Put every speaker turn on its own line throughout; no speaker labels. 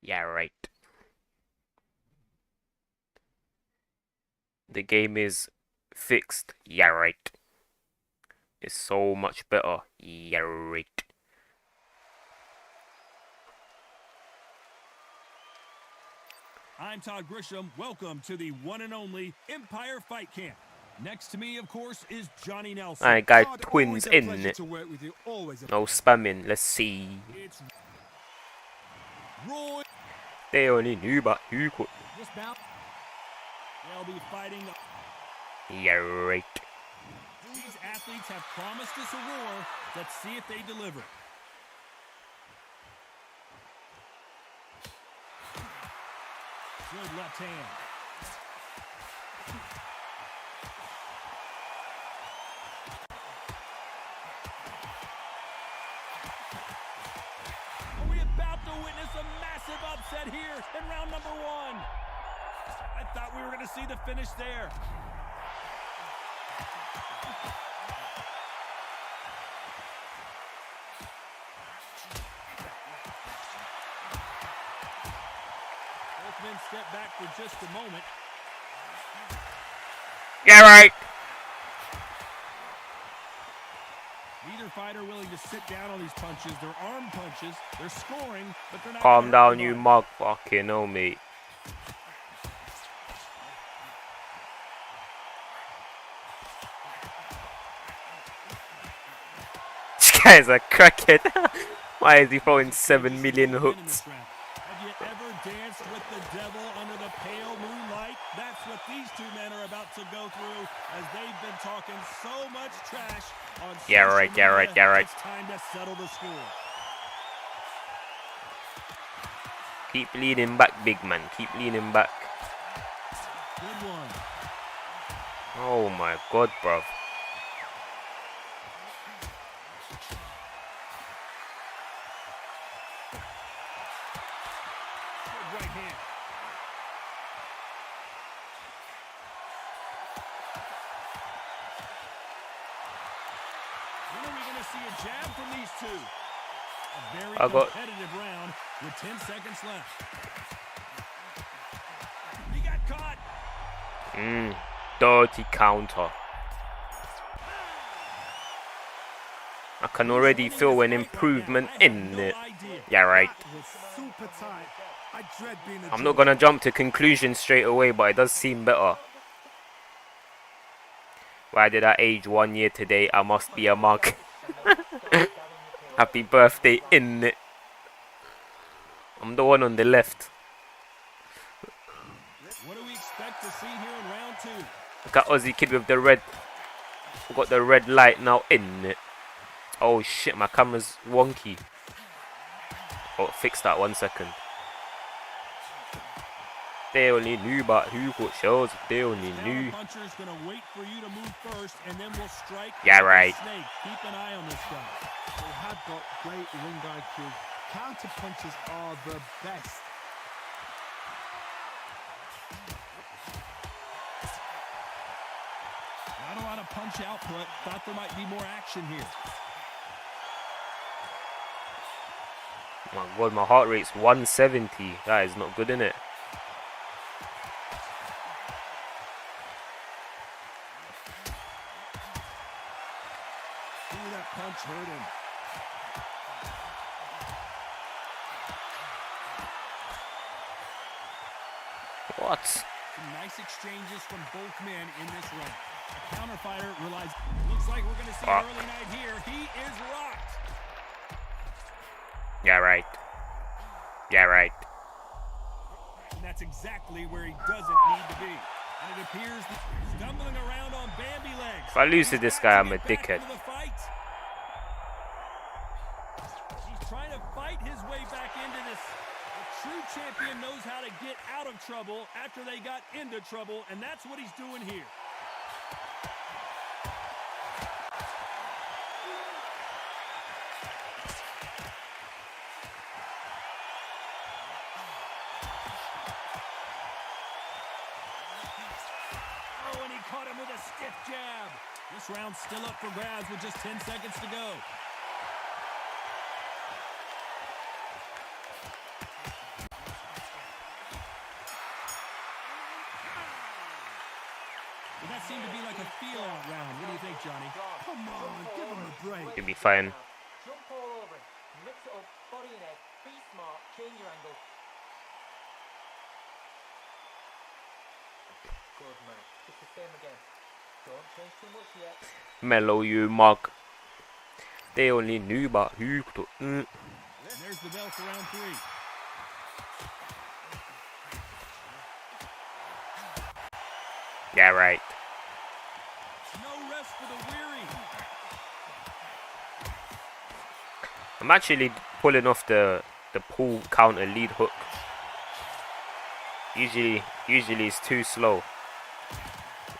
Yeah, right. The game is fixed. Yeah, right. It's so much better. Yeah, right.
I'm Todd Grisham. Welcome to the one and only Empire Fight Camp. Next to me, of course, is Johnny Nelson.
Alright, guys,
Todd,
twins
always a
in
pleasure
it.
to work with you. Always a
No spamming. Let's see.
It's Roy.
They only knew about who could.
This bout, they'll be fighting.
Yeah, right.
These athletes have promised us a war. Let's see if they deliver. Good left hand. Are we about to witness a massive upset here in round number 1? I thought we were going to see the finish there. Both men step back for just a moment.
Yeah, right.
Neither fighter willing to sit down on these punches. They're arm punches. They're scoring, but they're not.
Calm down, you mug. Fucking know me. This guy's a crackhead. Why is he throwing 7 million hooks?
Have you ever danced with the devil under the pale moonlight? That's what these two men are about to go through as they've been talking so much trash on
Yeah,
social
right, yeah, right,
media.
yeah, right.
It's time to settle the score.
Keep leaning back, big man. Keep leaning back.
Good one.
Oh my god, bruv.
Good right hand. When are we going to see a jab from these two? A very competitive round with 10 seconds left. He got caught.
Dirty counter. I can already feel an improvement in it. Yeah, right. I'm not gonna jump to conclusions straight away, but it does seem better. Why did I age 1 year today? I must be a mug. Happy birthday, in it. I'm the one on the left.
What do we expect to see here in round 2?
Look at Ozzy kid with the red. Got the red light now, in it. Oh shit, my camera's wonky. Oh, fix that 1 second. They only knew about who got shows. They only knew.
Puncher's gonna wait for you to move first, and then we'll strike.
Yeah, right.
Snake. Keep an eye on this guy.
They have got great ring IQ. Counter punches are the best.
Not a lot of punch output. Thought there might be more action here.
My god, my heart rate's 170. That is not good, innit?
Ooh, that punch hurt him.
What?
Some nice exchanges from both men in this round. The counter fighter realized. Looks like we're going to see an early night here. He is rocked.
Yeah, right. Yeah, right.
And that's exactly where he doesn't need to be. And it appears that stumbling around on Bambi legs.
If I lose to this guy, I'm a dickhead.
He's trying to fight his way back into this. A true champion knows how to get out of trouble after they got into trouble, and that's what he's doing here. him with a stiff jab. This round's still up for grabs with just 10 seconds to go. Well, that seemed to be like a feel-out round. What do you think, Johnny?
Come on, give him a break.
You'll be fine.
Jump all over it. Mix it up, body and head. Be smart, change your angle. Good man. It's the same again. Don't change too much yet.
Mellow you mug. They only knew about who to.
There's the bell for round 3.
Yeah, right.
No rest for the weary.
I'm actually pulling off the pull counter lead hook. Usually it's too slow.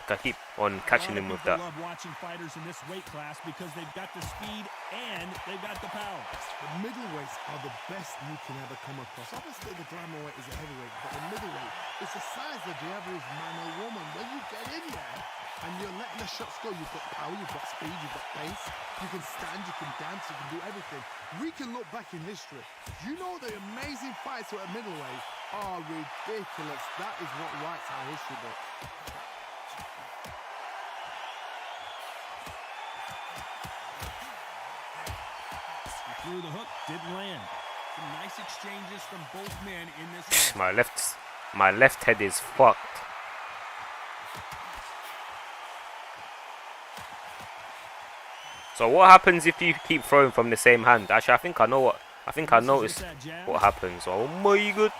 I keep on catching him with that.
I love watching fighters in this weight class because they've got the speed and they've got the power.
The middleweights are the best you can ever come across. Obviously, the glamour weight is a heavyweight, but the middleweight is the size of the average man or woman. When you get in there and you're letting the shots go, you've got power, you've got speed, you've got pace. You can stand, you can dance, you can do everything. We can look back in history. You know the amazing fights at middleweight are ridiculous. That is what writes our history book.
Through the hook, didn't land. Some nice exchanges from both men in this round.
My left head is fucked. So what happens if you keep throwing from the same hand? Actually, I think I noticed what happens. Oh my god.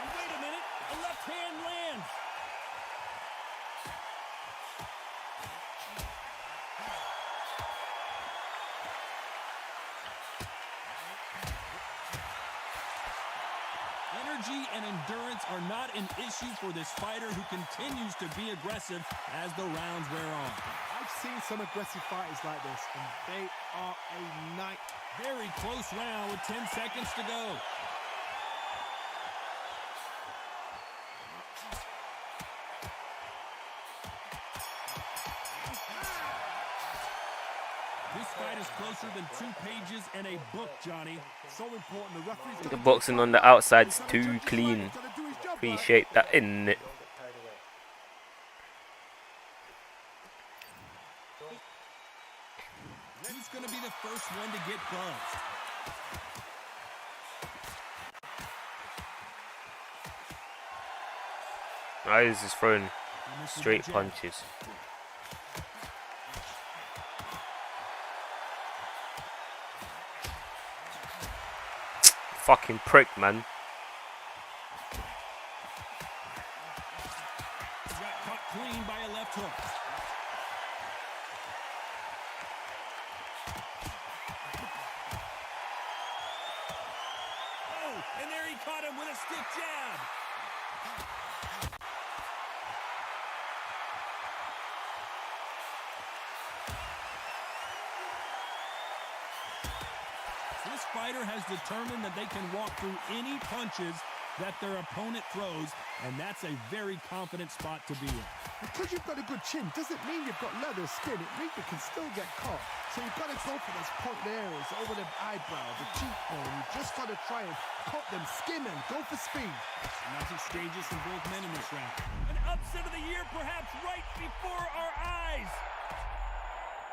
And wait a minute, a left hand lands. Energy and endurance are not an issue for this fighter who continues to be aggressive as the rounds wear on.
I've seen some aggressive fighters like this, and they are a night.
Very close round with 10 seconds to go. This fight is closer than 2 pages in a book, Johnny.
So important. The referee's
The boxing on the outside's too clean. Appreciate that, innit?
Who's going to be the first one to get buzzed?
Now he's just throwing straight punches. Fucking prick, man.
He got caught clean by a left hook. Oh, and there he caught him with a stiff jab. This fighter has determined that they can walk through any punches that their opponent throws, and that's a very confident spot to be in.
Because you've got a good chin doesn't mean you've got leather skin. It means you can still get caught. So you've got to go for those point areas over the eyebrow, the cheekbone. You've just got to try and cut them, skin them, go for speed.
Nice exchanges from both men in this round. An upset of the year perhaps right before our eyes.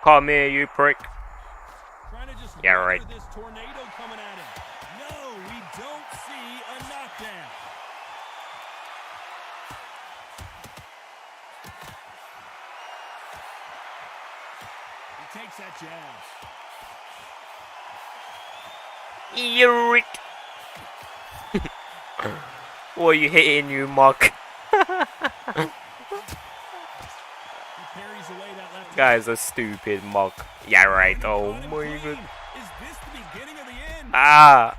Come here, you prick.
Trying to just
Yeah, right.
this tornado coming at him. No, we don't see a knockdown. He takes that jab.
Eric. What are you hitting, you muck?
He parries away that left hook.
Guys are stupid, muck. Yeah, right. Oh my god.
Is this the beginning of the end?
Ah,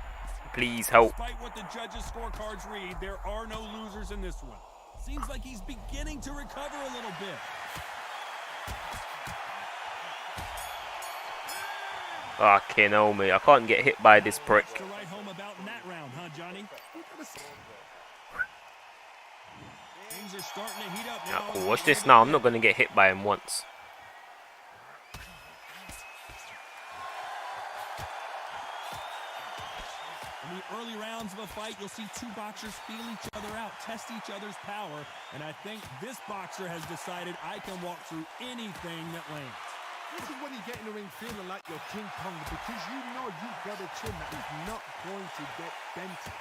please help.
Despite what the judges' scorecards read, there are no losers in this one. Seems like he's beginning to recover a little bit.
Fucking hell, me. I can't get hit by this prick.
To write home about in that round, huh, Johnny. Things are starting to heat up
Yeah,
now.
cool. Watch this now. I'm not going to get hit by him once.
In the early rounds of a fight, you'll see two boxers feel each other out, test each other's power, and I think this boxer has decided I can walk through anything that lands.
This is when you get in the ring feeling like you're King Kong because you know you've got a chin that is not going to get dented.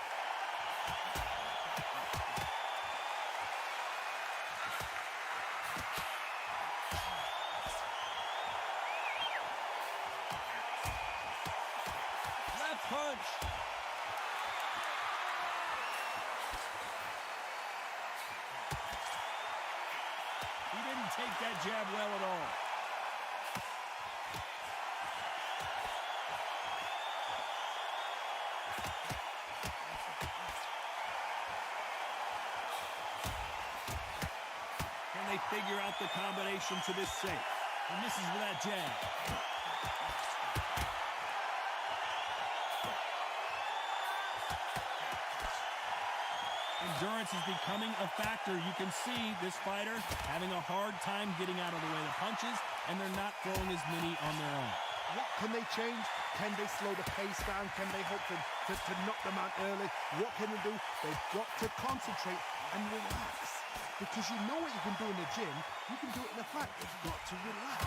Left punch. He didn't take that jab well at all. Can they figure out the combination to this safe? And this is with that jab. Endurance is becoming a factor. You can see this fighter having a hard time getting out of the way of punches, and they're not throwing as many on their own.
What can they change? Can they slow the pace down? Can they hope to knock them out early? What can they do? They've got to concentrate and relax. Because you know what you can do in the gym, you can do it in a fight. You've got to relax.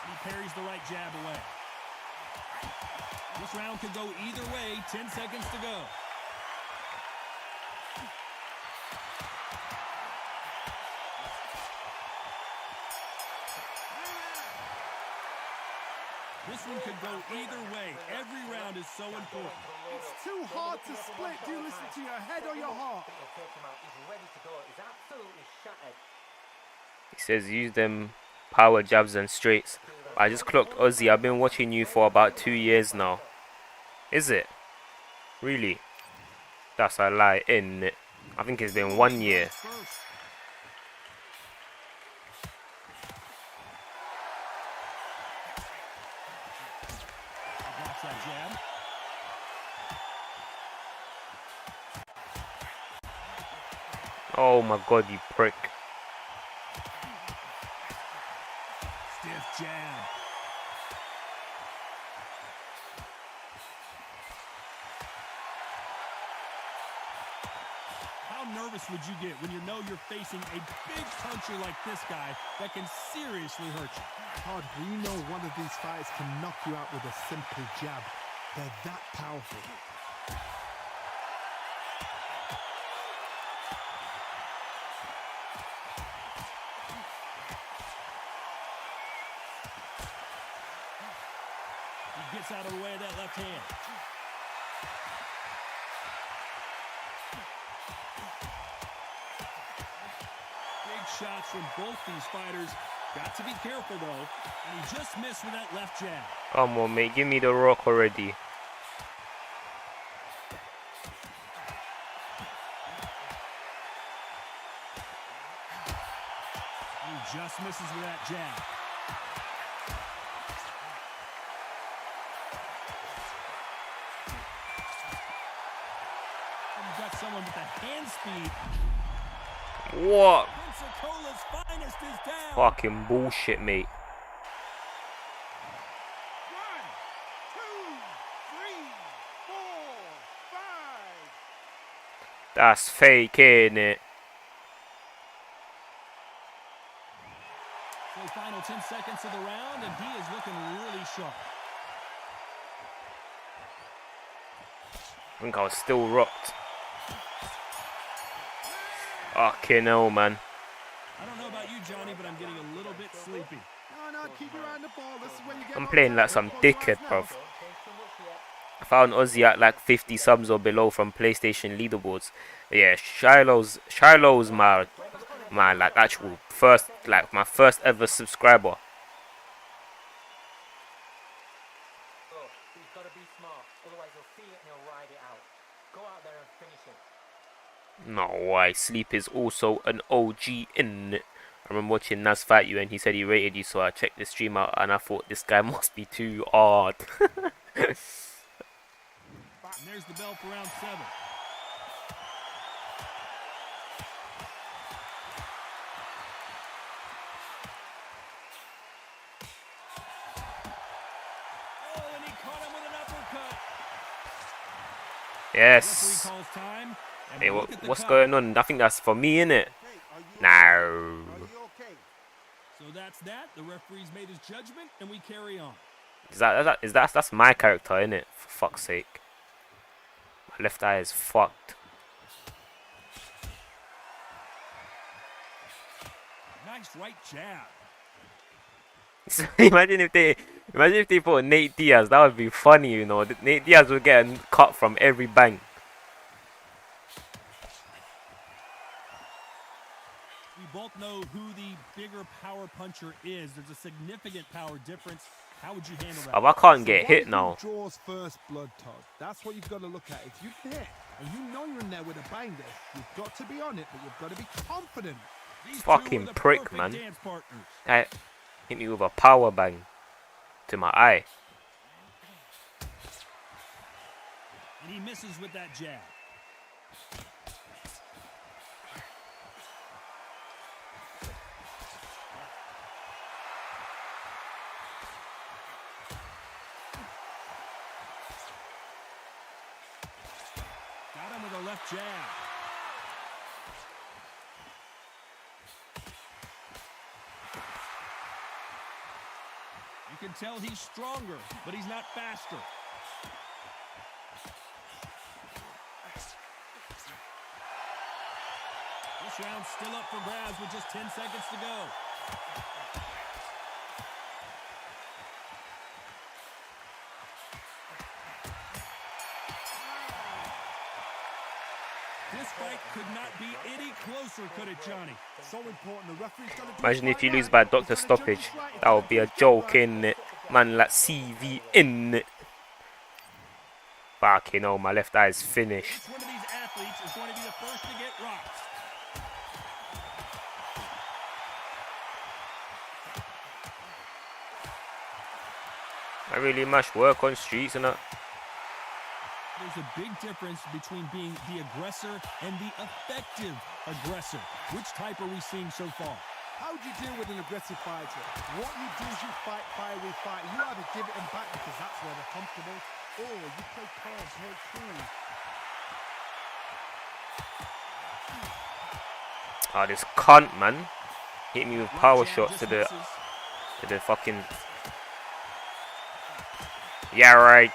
He parries the right jab away. This round could go either way. 10 seconds to go. This one could go either way. Every round is so important.
It's too hard to split. Do you listen to your head or your heart?
He's ready to go. He's absolutely shattered.
He says use them power jabs and straights. I just clocked Ozzy. I've been watching you for about 2 years now. Is it? Really? That's a lie, isn't it? I think it's been 1 year.
Blocks that jab.
Oh my god, you prick.
Stiff jab. How nervous would you get when you know you're facing a big puncher like this guy that can seriously hurt you?
Todd, we know one of these fighters can knock you out with a simple jab. They're that powerful.
He gets out of the way of that left hand. Big shots from both these fighters. Got to be careful, though. And he just missed with that left jab.
Come on, mate. Give me the rock already.
He just misses with that jab. And you've got someone with the hand speed.
What?
Pensacola's finest is down.
Fucking bullshit, mate.
1, 2, 3, 4, 5.
That's fake, innit?
So final 10 seconds of the round, and he is looking really sharp.
I think I was still rocked. Fucking hell, man.
I don't know about you, Johnny, but I'm getting a little bit sleepy.
No, keep your eye on the ball. This is when you get
I'm
more
playing like
time.
some
Close
dickhead,
your eyes
bruv.
now.
I found Ozzy at like 50 subs or below from PlayStation leaderboards. But yeah, Shiloh's my like actual first, like my first ever subscriber.
So, he's got to be smart. Otherwise, he'll see it and he'll ride it out. Go out there and finish him.
No, why? Sleep is also an OG in it. I remember watching Nas fight you and he said he rated you, so I checked the stream out and I thought this guy must be too hard.
And there's the bell for round 7. Oh, and he caught him with an uppercut.
Yes.
Referee calls time. And
Hey,
look at the
what's
cut.
going on? I think that's for me, innit? No.
Are you okay?
So that's that. The referee's made his judgment, and we carry on.
That's my character, innit? For fuck's sake. My left eye is fucked.
Nice right jab.
Imagine if they put Nate Diaz, that would be funny, you know. Nate Diaz would get a cut from every bang.
We both know who the bigger power puncher is. There's a significant power difference. How would you handle that?
Oh, I can't
So
get
what
hit
if
now.
he draws first blood, Todd? That's what you've got to look at. If you hit and you know you're in there with a bang there, you've got to be on it, but you've got to be confident.
These two
Fucking
are the
prick,
perfect
man.
dance partners.
Guy hit me with a power bang to my eye.
And he misses with that jab. Got him with a left jab. You can tell he's stronger, but he's not faster. This round's still up for grabs with just 10 seconds to go. This fight could not be any closer, could it, Johnny?
So important. The referee's got to do
Imagine
his
if you
right
lose
now.
by
He's
doctor
gotta judge
stoppage.
his right.
That would be a joke, innit? Man, like CV in it. Fucking hell, my left eye is finished.
Each one of these athletes is going to be the first to get rocked.
I really must work on streets and that.
There's a big difference between being the aggressor and the effective aggressor. Which type are we seeing so far?
How do you deal with an aggressive fighter? What you do is you fight fire with fight. You either give it them back because that's where they're comfortable, or you play calm, play cool.
Oh, this cunt, man. Hit me with power
Jab
shots
just
to the
misses.
fucking. Yeah, right.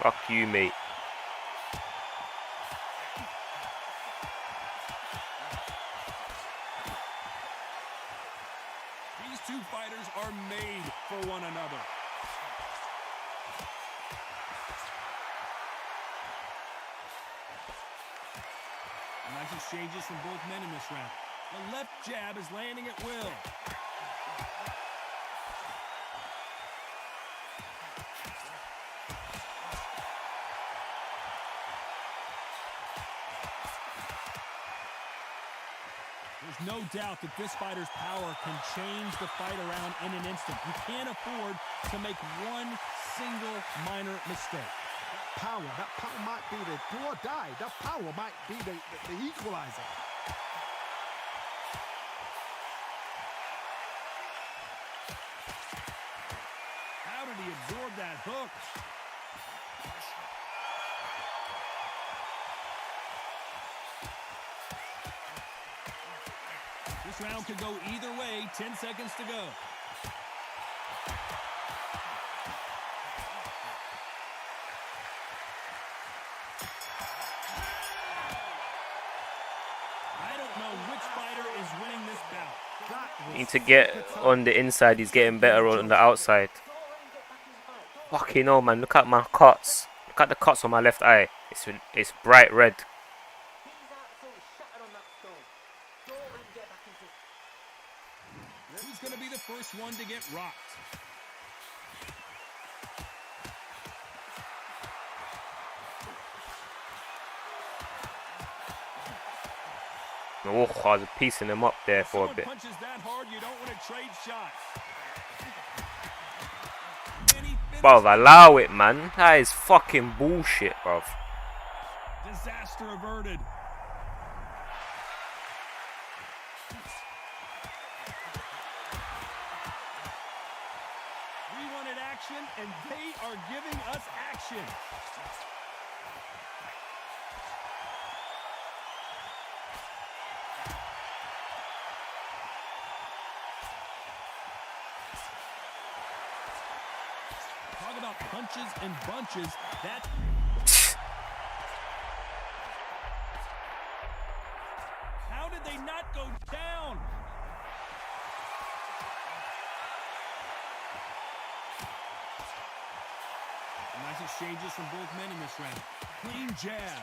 Fuck you, mate.
These two fighters are made for one another. Nice exchanges from both men in this round. The left jab is landing at will. There's no doubt that this fighter's power can change the fight around in an instant. You can't afford to make one single minor mistake.
That power might be the do or die. That power might be the equalizer.
How did he absorb that hook? This round could go either way. 10 seconds to go. I don't know which fighter is winning this bout.
Need to get on the inside. He's getting better on the outside. Fucking hell, man. Look at my cuts. Look at the cuts on my left eye. It's bright red.
He's absolutely shattered on that stone. Don't let him get back into it.
Who's going to be the first one to get rocked?
Oh, I was piecing him up there for a
Someone
bit.
punches that hard, you don't want to trade shots. And he
Bruv,
finished it.
allow it, man. That is fucking bullshit, bruv.
Disaster averted. We wanted action, and they are giving us action. Talk about punches and bunches. That. How did they not go down? Nice exchanges from both men in this round. Clean jab.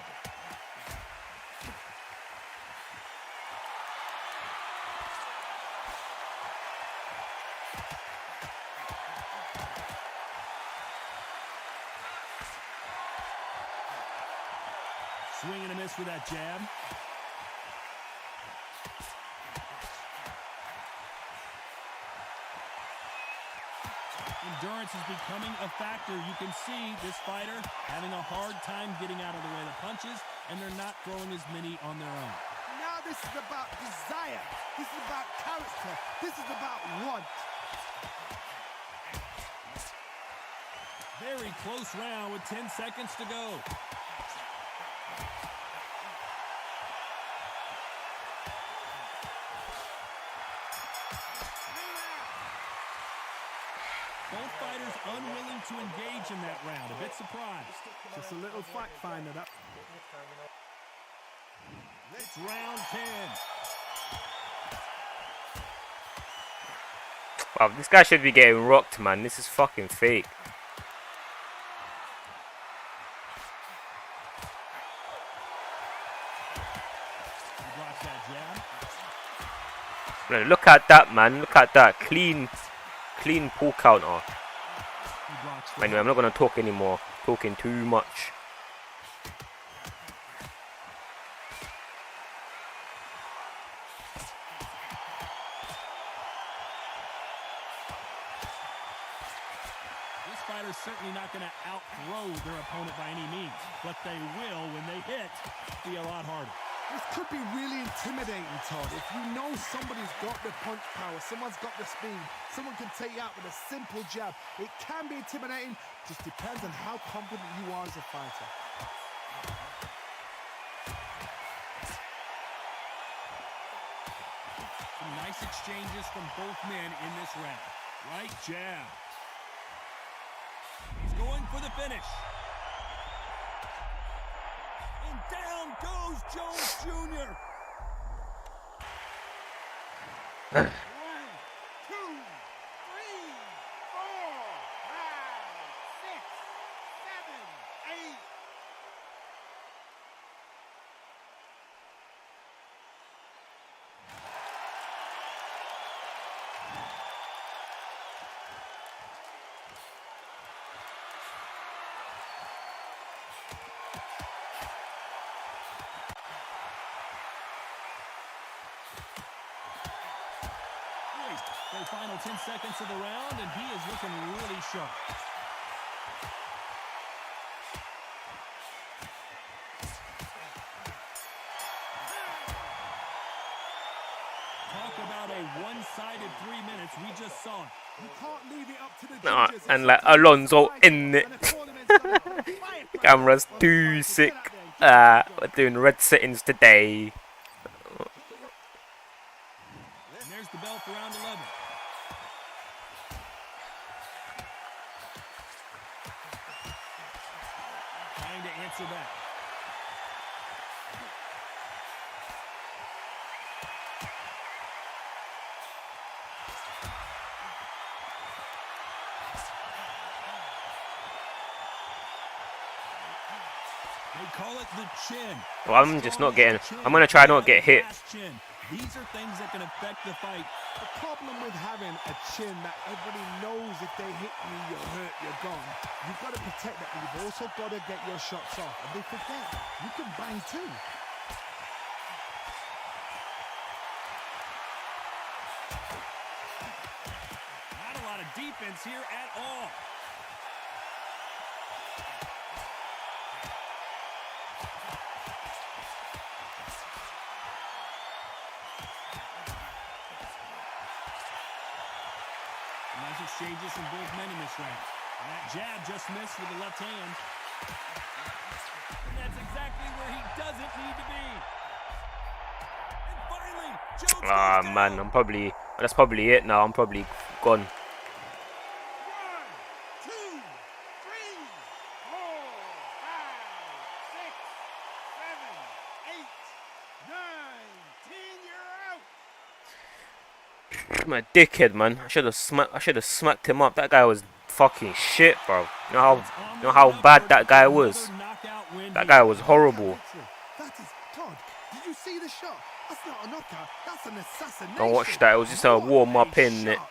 Swing and a miss with that jab. Endurance is becoming a factor. You can see this fighter having a hard time getting out of the way of the punches, and they're not throwing as many on their own.
Now this is about desire. This is about character. This is about want.
Very close round with 10 seconds to go. Both fighters unwilling to engage in that round. A bit surprised.
Just a little fact finder that.
It's round 10.
Wow, this guy should be getting rocked, man. This is fucking fake.
He blocks that jab.
No, look at that, man. Look at that. Clean pull counter.
He blocks the
Anyway, I'm not going to talk anymore. Talking too much.
This fighter's certainly not going to outthrow their opponent by any means, but they will, when they hit, be a lot harder.
This could be really intimidating, Todd. If you know somebody's got the punch power, someone's got the speed, someone can take you out with a simple jab. It can be intimidating, just depends on how confident you are as a fighter.
Some nice exchanges from both men in this round. Right jab. He's going for the finish. And down goes Jones Jr. 1, 2, 3, 4, 5, 6, 7, 8. The final 10 seconds of the round, and he is looking really sharp. Talk about a one-sided 3 minutes. We just saw it.
You can't leave it up to the judges.
And like Alonso in it. The camera's too sick. We're doing red settings today.
And there's the bell for round 11. Trying to answer back. They call it the chin.
Well, I'm just not getting. I'm gonna try not get hit.
These are things that can affect the fight.
The problem with having a chin that everybody knows if they hit you, you're hurt, you're gone. You've got to protect that, but you've also got to get your shots off. And they forget, you can bang too.
Not a lot of defense here at all. Nice exchanges from both men in this round. And that jab just missed with the left hand. And that's exactly where he doesn't need to be. And finally, Jones
Ah,
goes
man,
down.
that's probably it now. I'm probably gone.
1, 2, 3, 4, 5, 6, 7, 8, 9, 10. You're out.
I'm a dickhead, man. I should have smacked him up. That guy was fucking shit, bro. You know how bad that guy was. That guy was horrible.
That is Todd. Did you see the shot? That's not a knockout. That's an assassination.
Don't watch that. It was just a
What
warm up
a
in it.
shot.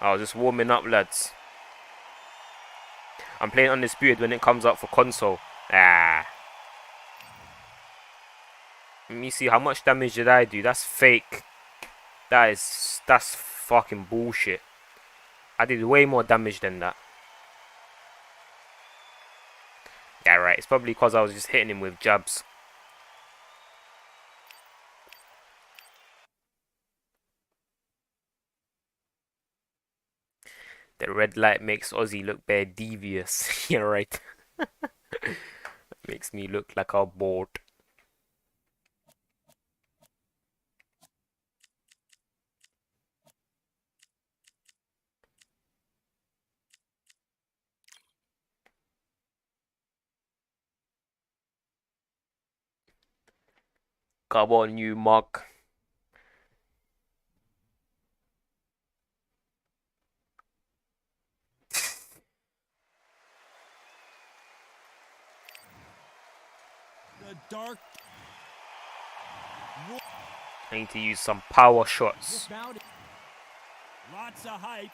I was just warming up, lads. I'm playing Undisputed when it comes out for console. Ah. Let me see how much damage did I do. That's fake. That's fucking bullshit. I did way more damage than that. Yeah, right. It's probably because I was just hitting him with jabs. The red light makes Ozzy look bare devious. Yeah, right. Makes me look like a bored. Come on, you mug.
The dark.
I need to use some power shots.
Lots of hype.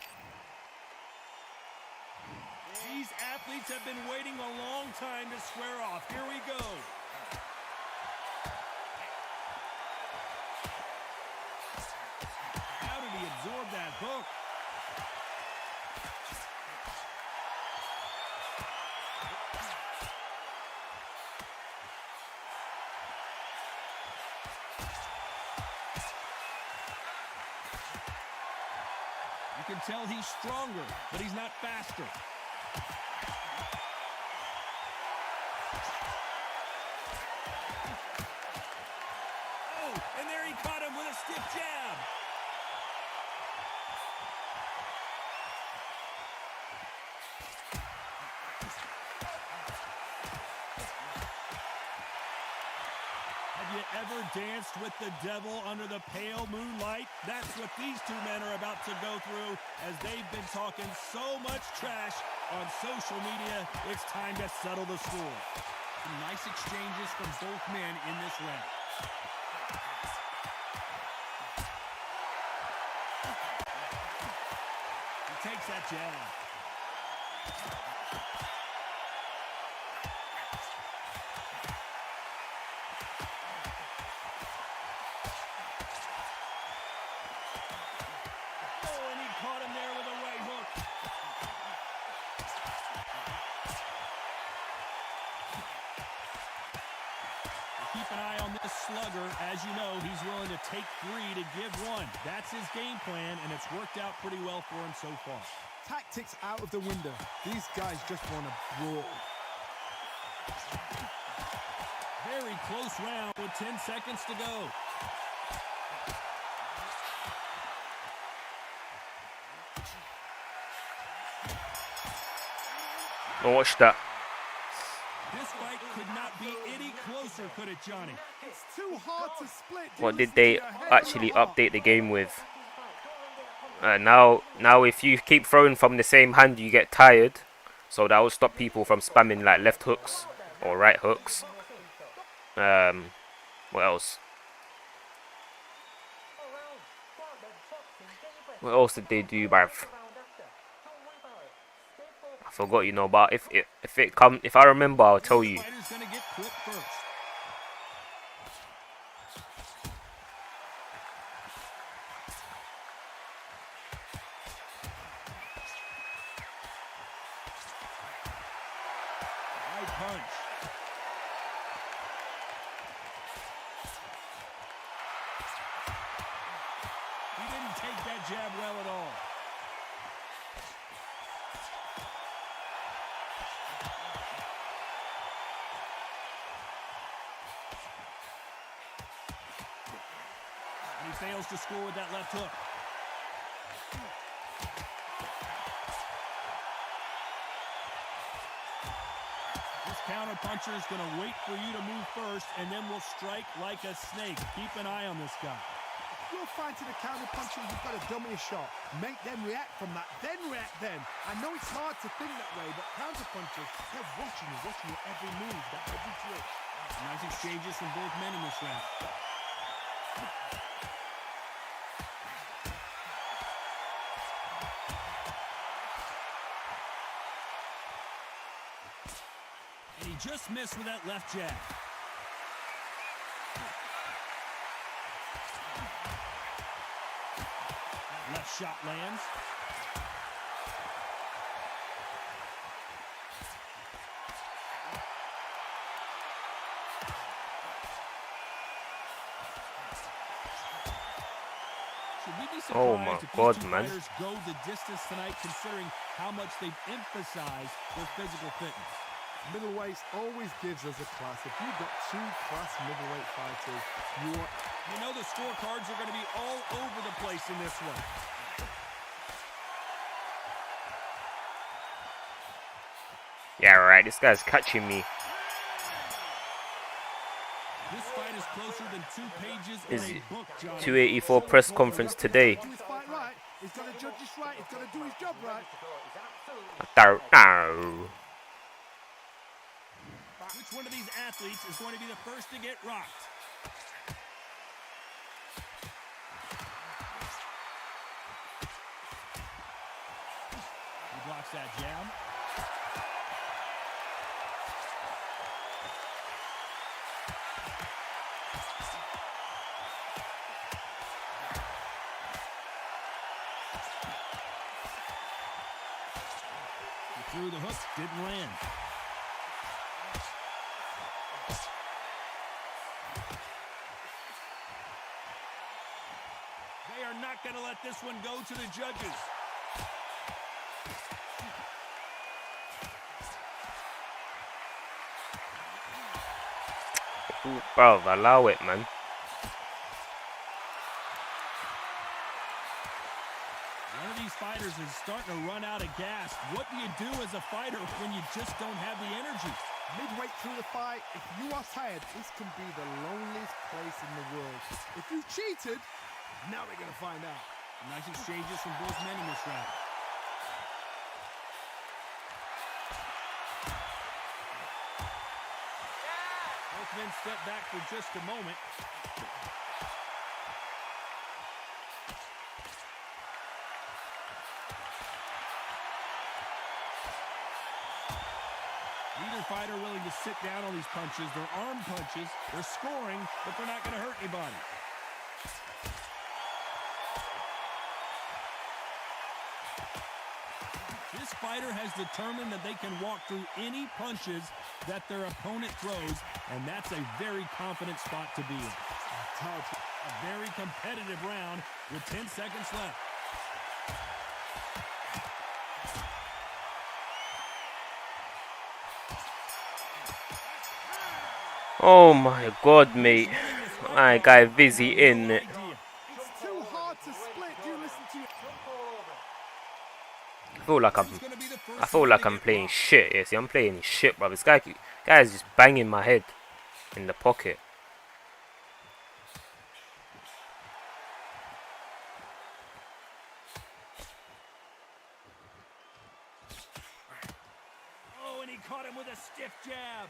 These athletes have been waiting a long time to square off. Here we go. How did he absorb that hook? You can tell he's stronger, but he's not faster. Oh, and there he caught him with a stiff jab. Have you ever danced with the devil under the pale moonlight? That's what these two men are about to go through as they've been talking so much trash on social media. It's time to settle the score. Some nice exchanges from both men in this round. He takes that jab. Oh, and he caught him there with a right hook. Keep an eye on this slugger. As you know, he's willing to take 3 to give 1. That's his game plan, and it's worked out pretty well for him so far.
Tactics out of the window. These guys just want to brawl.
Very close round with 10 seconds to go.
Don't watch that.
This fight could not be any closer, could it, Johnny?
It's too hard to split.
What did they actually update the game with? Now if you keep throwing from the same hand, you get tired. So that will stop people from spamming like left hooks or right hooks. What else? What else did they do, bruv? I forgot, you know. But if I remember, I'll tell you.
Fighter's gonna get clipped first. punch. He didn't take that jab well at all. And he fails to score with that left hook. This counter-puncher is going to wait for you to move first, and then will strike like a snake. Keep an eye on this guy.
If you're fighting a counter-puncher, you've got to dummy a shot. Make them react from that, then react then. I know it's hard to think that way, but counter-punchers, they're watching your every move, that every twitch.
Nice exchanges from both men in this round. And he just missed with that left jab. That left shot lands. Should we be surprised
Oh my
if these
God,
two
man.
fighters go the distance tonight, considering how much they've emphasized their physical fitness?
Middleweight always gives us a class. If you've got two class middleweight fighters,
You know the scorecards are going to be all over the place in this one.
Yeah, right. This guy's catching me.
This fight is closer than 2 pages
Is
in a book, Johnny.
284 press conference today.
do his fight right. He's got to judge this right. He's got to do his job right.
No.
Which one of these athletes is going to be the first to get rocked? He blocks that jab. He threw the hook, didn't land. They are not going to let this one go to the judges.
Ooh, bro, allow it, man.
One of these fighters is starting to run out of gas. What do you do as a fighter when you just don't have the energy?
Midway through the fight, if you are tired, this can be the loneliest place in the world. If you cheated, now we're going to find out.
Nice exchanges from both men in this round. Both men step back for just a moment. Neither fighter willing to sit down on these punches. They're arm punches. They're scoring, but they're not going to hurt anybody. This fighter has determined that they can walk through any punches that their opponent throws, and that's a very confident spot to be in. A very competitive round with 10 seconds left.
Oh my God, mate. My guy busy in it.
It's too hard to split. Do you listen to your...
I feel like I'm playing shit. Yeah, see, I'm playing shit, bro. This guy is just banging my head in the pocket.
Oh, and he caught him with a stiff jab.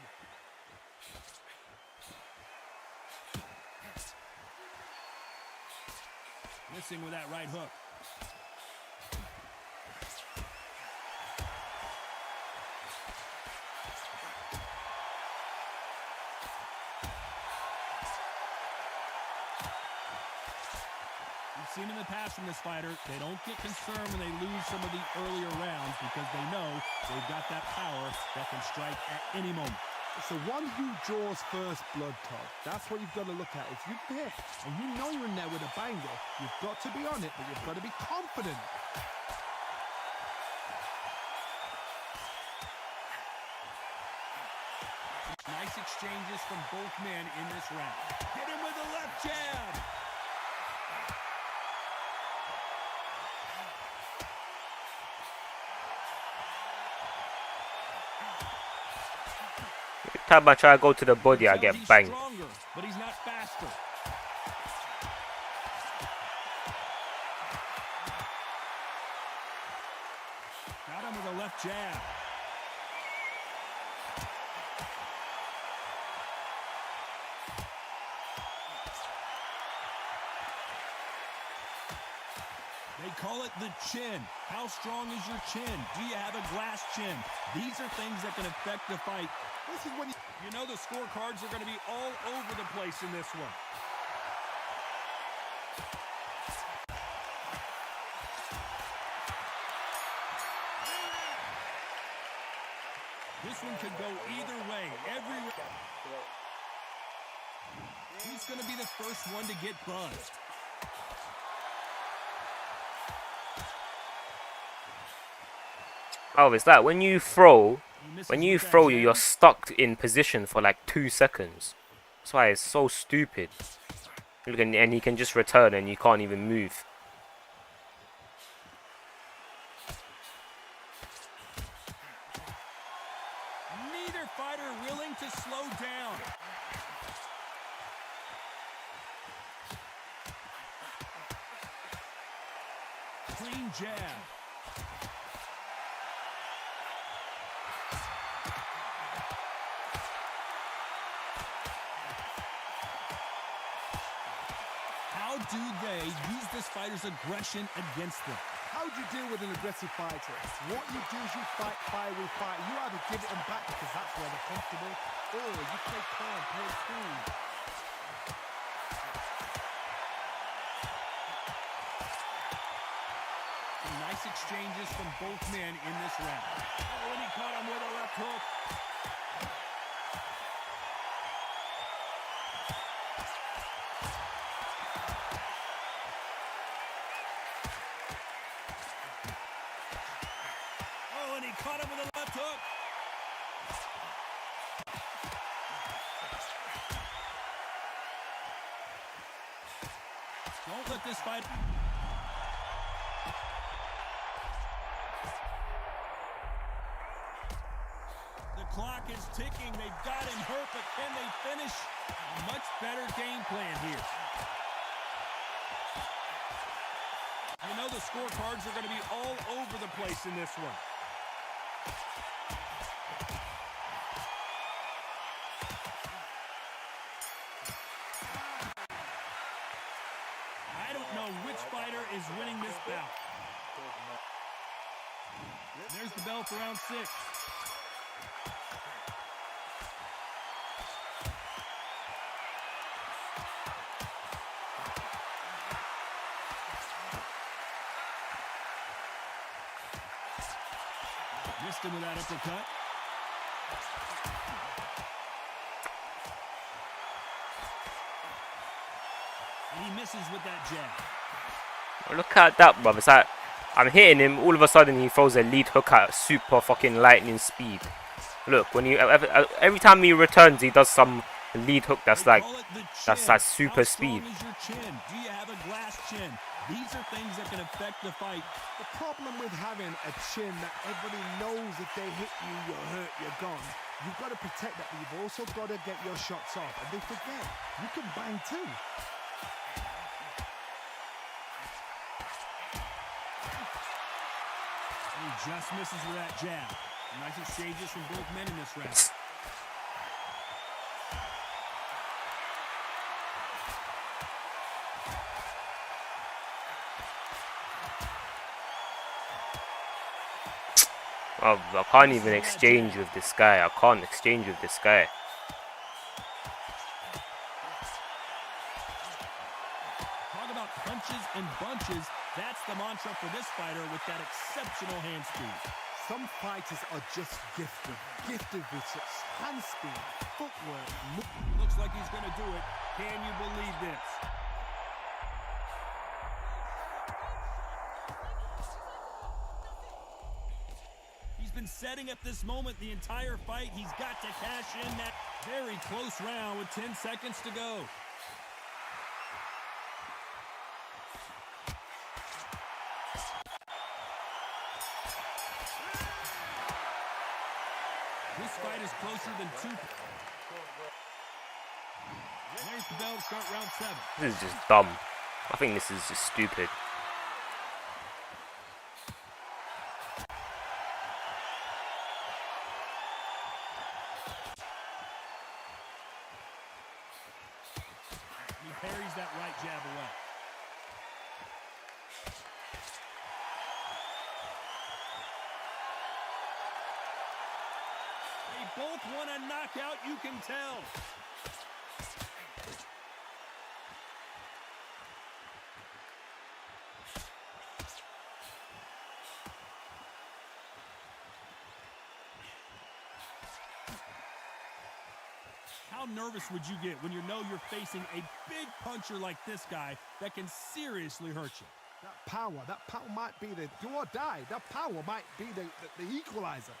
Missing with that right hook. We've seen in the past from this fighter, they don't get concerned when they lose some of the earlier rounds because they know they've got that power that can strike at any moment.
It's the one who draws first blood, Todd. That's what you've got to look at. If you're there and you know you're in there with a banger, you've got to be on it, but you've got to be confident.
Nice exchanges from both men in this round. Hit him with a left jab.
Every time I try to go to the body, I get banged.
Stronger, but he's not faster. Got him with a left jab. They call it the chin. How strong is your chin? Do you have a glass chin? These are things that can affect the fight.
This is when
You know the scorecards are going to be all over the place in this one. This one could go either way. He's going to be the first one to get buzzed.
Oh, it's that when you throw, you're stuck in position for like 2 seconds. That's why it's so stupid. Look, and he can just return and you can't even move.
Neither fighter willing to slow down. Clean jab. How do they use this fighter's aggression against them?
How do you deal with an aggressive fighter? What you do is you fight fire with fire. You either give it them back because that's where they're comfortable, or you play calm, play cool.
Some nice exchanges from both men in this round. Oh, and he caught him with a left hook. Oh, and he caught him with a left hook. Don't let this fight... The clock is ticking. They've got him hurt, but can they finish? A much better game plan here. You know the scorecards are going to be all over the place in this one. I don't know which fighter is winning this bout. There's the bell for round 6. Missed him with that uppercut. And he misses with that jab.
Look at that, bruv. It's like I'm hitting him. All of a sudden, he throws a lead hook at super fucking lightning speed. Look, when you every time he returns, he does some lead hook that's like super speed.
How strong is your chin? Do you have a glass chin? These are things that can affect the fight.
The problem with having a chin that everybody knows if they hit you, you're hurt, you're gone. You've got to protect that, but you've also got to get your shots off. And they forget, you can bang too.
He just misses with that jab. Nice exchanges from both men in this round.
Oh, I can't even exchange with this guy. I can't exchange with this guy.
Talk about punches and bunches. That's the mantra for this fighter with that exceptional hand speed.
Some fighters are just gifted with such hand speed, footwork.
Looks like he's going to do it. Can you believe this? He's been setting up this moment the entire fight. He's got to cash in that very close round with 10 seconds to go. This fight is closer than two. There's the bell to start round 7.
This is just dumb. I think this is just stupid.
He parries that right jab away. They both want a knockout, you can tell. How nervous would you get when you know you're facing a big puncher like this guy that can seriously hurt you?
That power might be the do or die. That power might be the equalizer.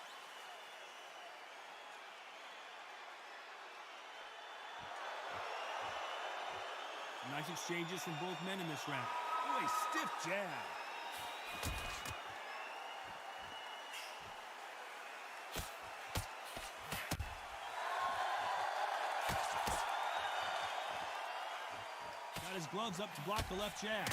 Nice exchanges from both men in this round. Oh, a stiff jab. Got his gloves up to block the left jab.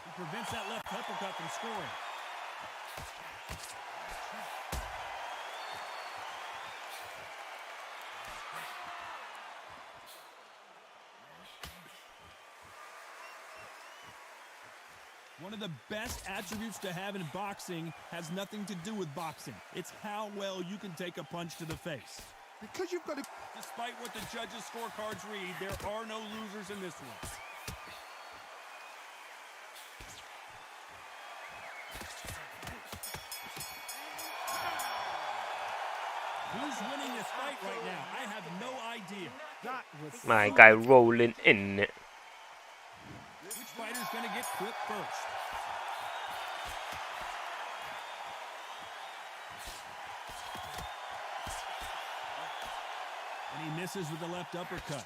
He prevents that left uppercut from scoring. One of the best attributes to have in boxing has nothing to do with boxing. It's how well you can take a punch to the face.
Because you've got to...
Despite what the judges' scorecards read, there are no losers in this one. Who's winning this fight right now? I have no idea.
That was...
My guy rolling in it.
Which fighter's going to get clipped first? And he misses with the left uppercut.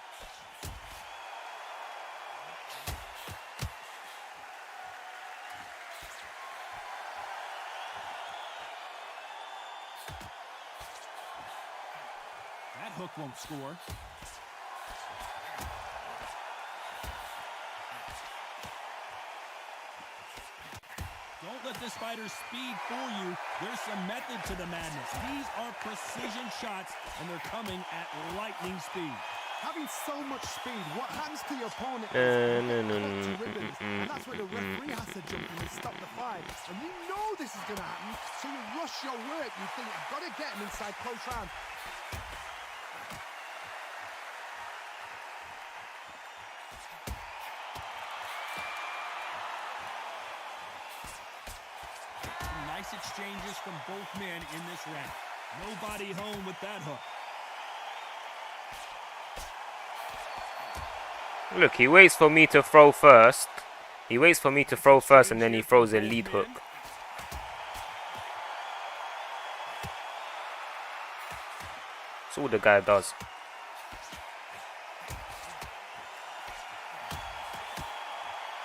That hook won't score. Don't let this fighter's speed fool you. There's some method to the madness. These are precision shots, and they're coming at lightning speed.
Having so much speed, what happens to your opponent and that's where the referee has to jump in and stop the fight. And you know this is going to happen, so you rush your work. You think, I've got to get him inside close round.
Nice exchanges from both men in this round. Nobody home with that hook.
Look, he waits for me to throw first. He waits for me to throw first and then he throws a lead hook. That's all the guy does.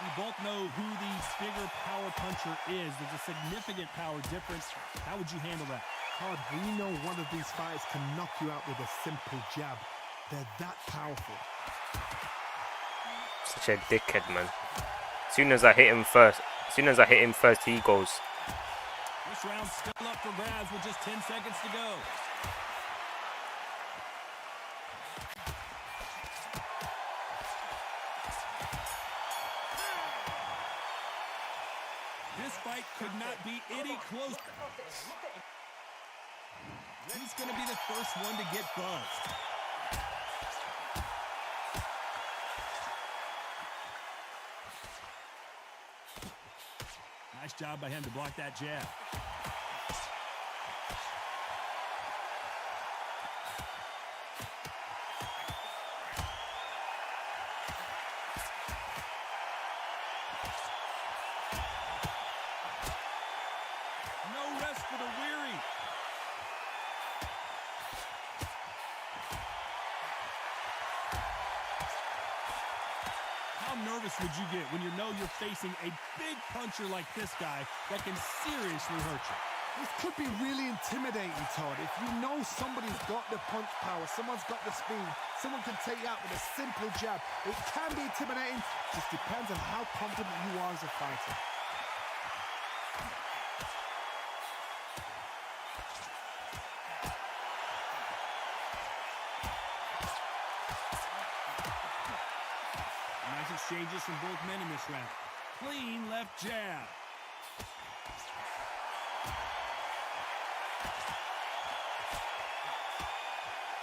We both know who the bigger power puncher is. There's a significant power difference. How would you handle that?
Todd, we know one of these fighters can knock you out with a simple jab. They're that powerful.
Such a dickhead, man. As soon as I hit him first, he goes.
This round's still up for grabs with just 10 seconds to go. This fight could not be any closer. Who's going to be the first one to get buzzed? Nice job by him to block that jab. No rest for the weary. How nervous would you get when you know you're facing a big puncher like this guy that can seriously hurt you?
This could be really intimidating, Todd. If you know somebody's got the punch power, someone's got the speed, someone can take you out with a simple jab. It can be intimidating. Just depends on how confident you are as a fighter.
Nice exchanges from both men in this round. Clean left jab.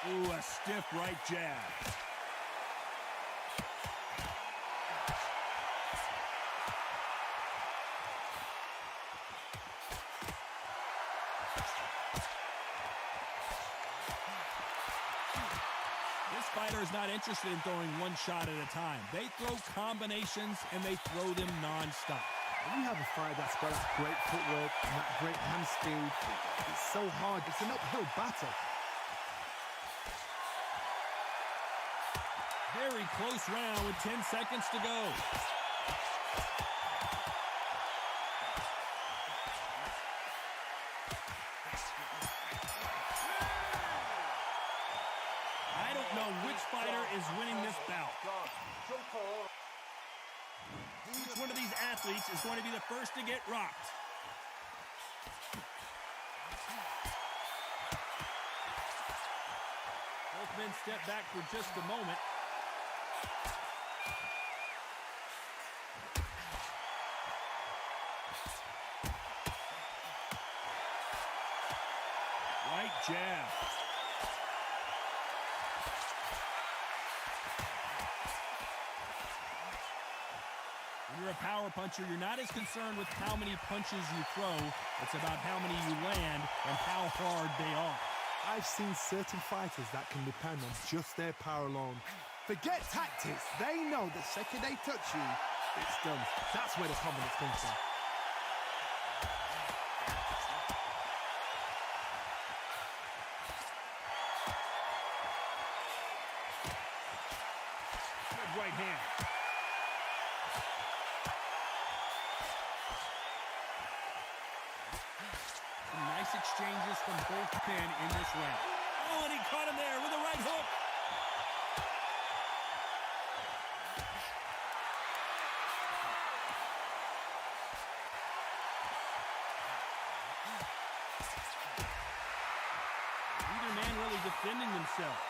Ooh, a stiff right jab. This fighter is not interested in throwing one shot at a time. They throw combinations and they throw them non-stop.
When you have a fighter that's got that great footwork and that great hand speed, it's so hard. It's an uphill battle.
Very close round with 10 seconds to go. I don't know which fighter is winning this bout. Which one of these athletes is going to be the first to get rocked? Both men step back for just a moment. Right jab. When you're a power puncher, you're not as concerned with how many punches you throw. It's about how many you land and how hard they are.
I've seen certain fighters that can depend on just their power alone. Forget tactics. They know the second they touch you, it's done. That's where the confidence comes from.
Good right hand. Some nice exchanges from both men in this round. Oh, and he caught him there with a right hook. Neither man really defending themselves.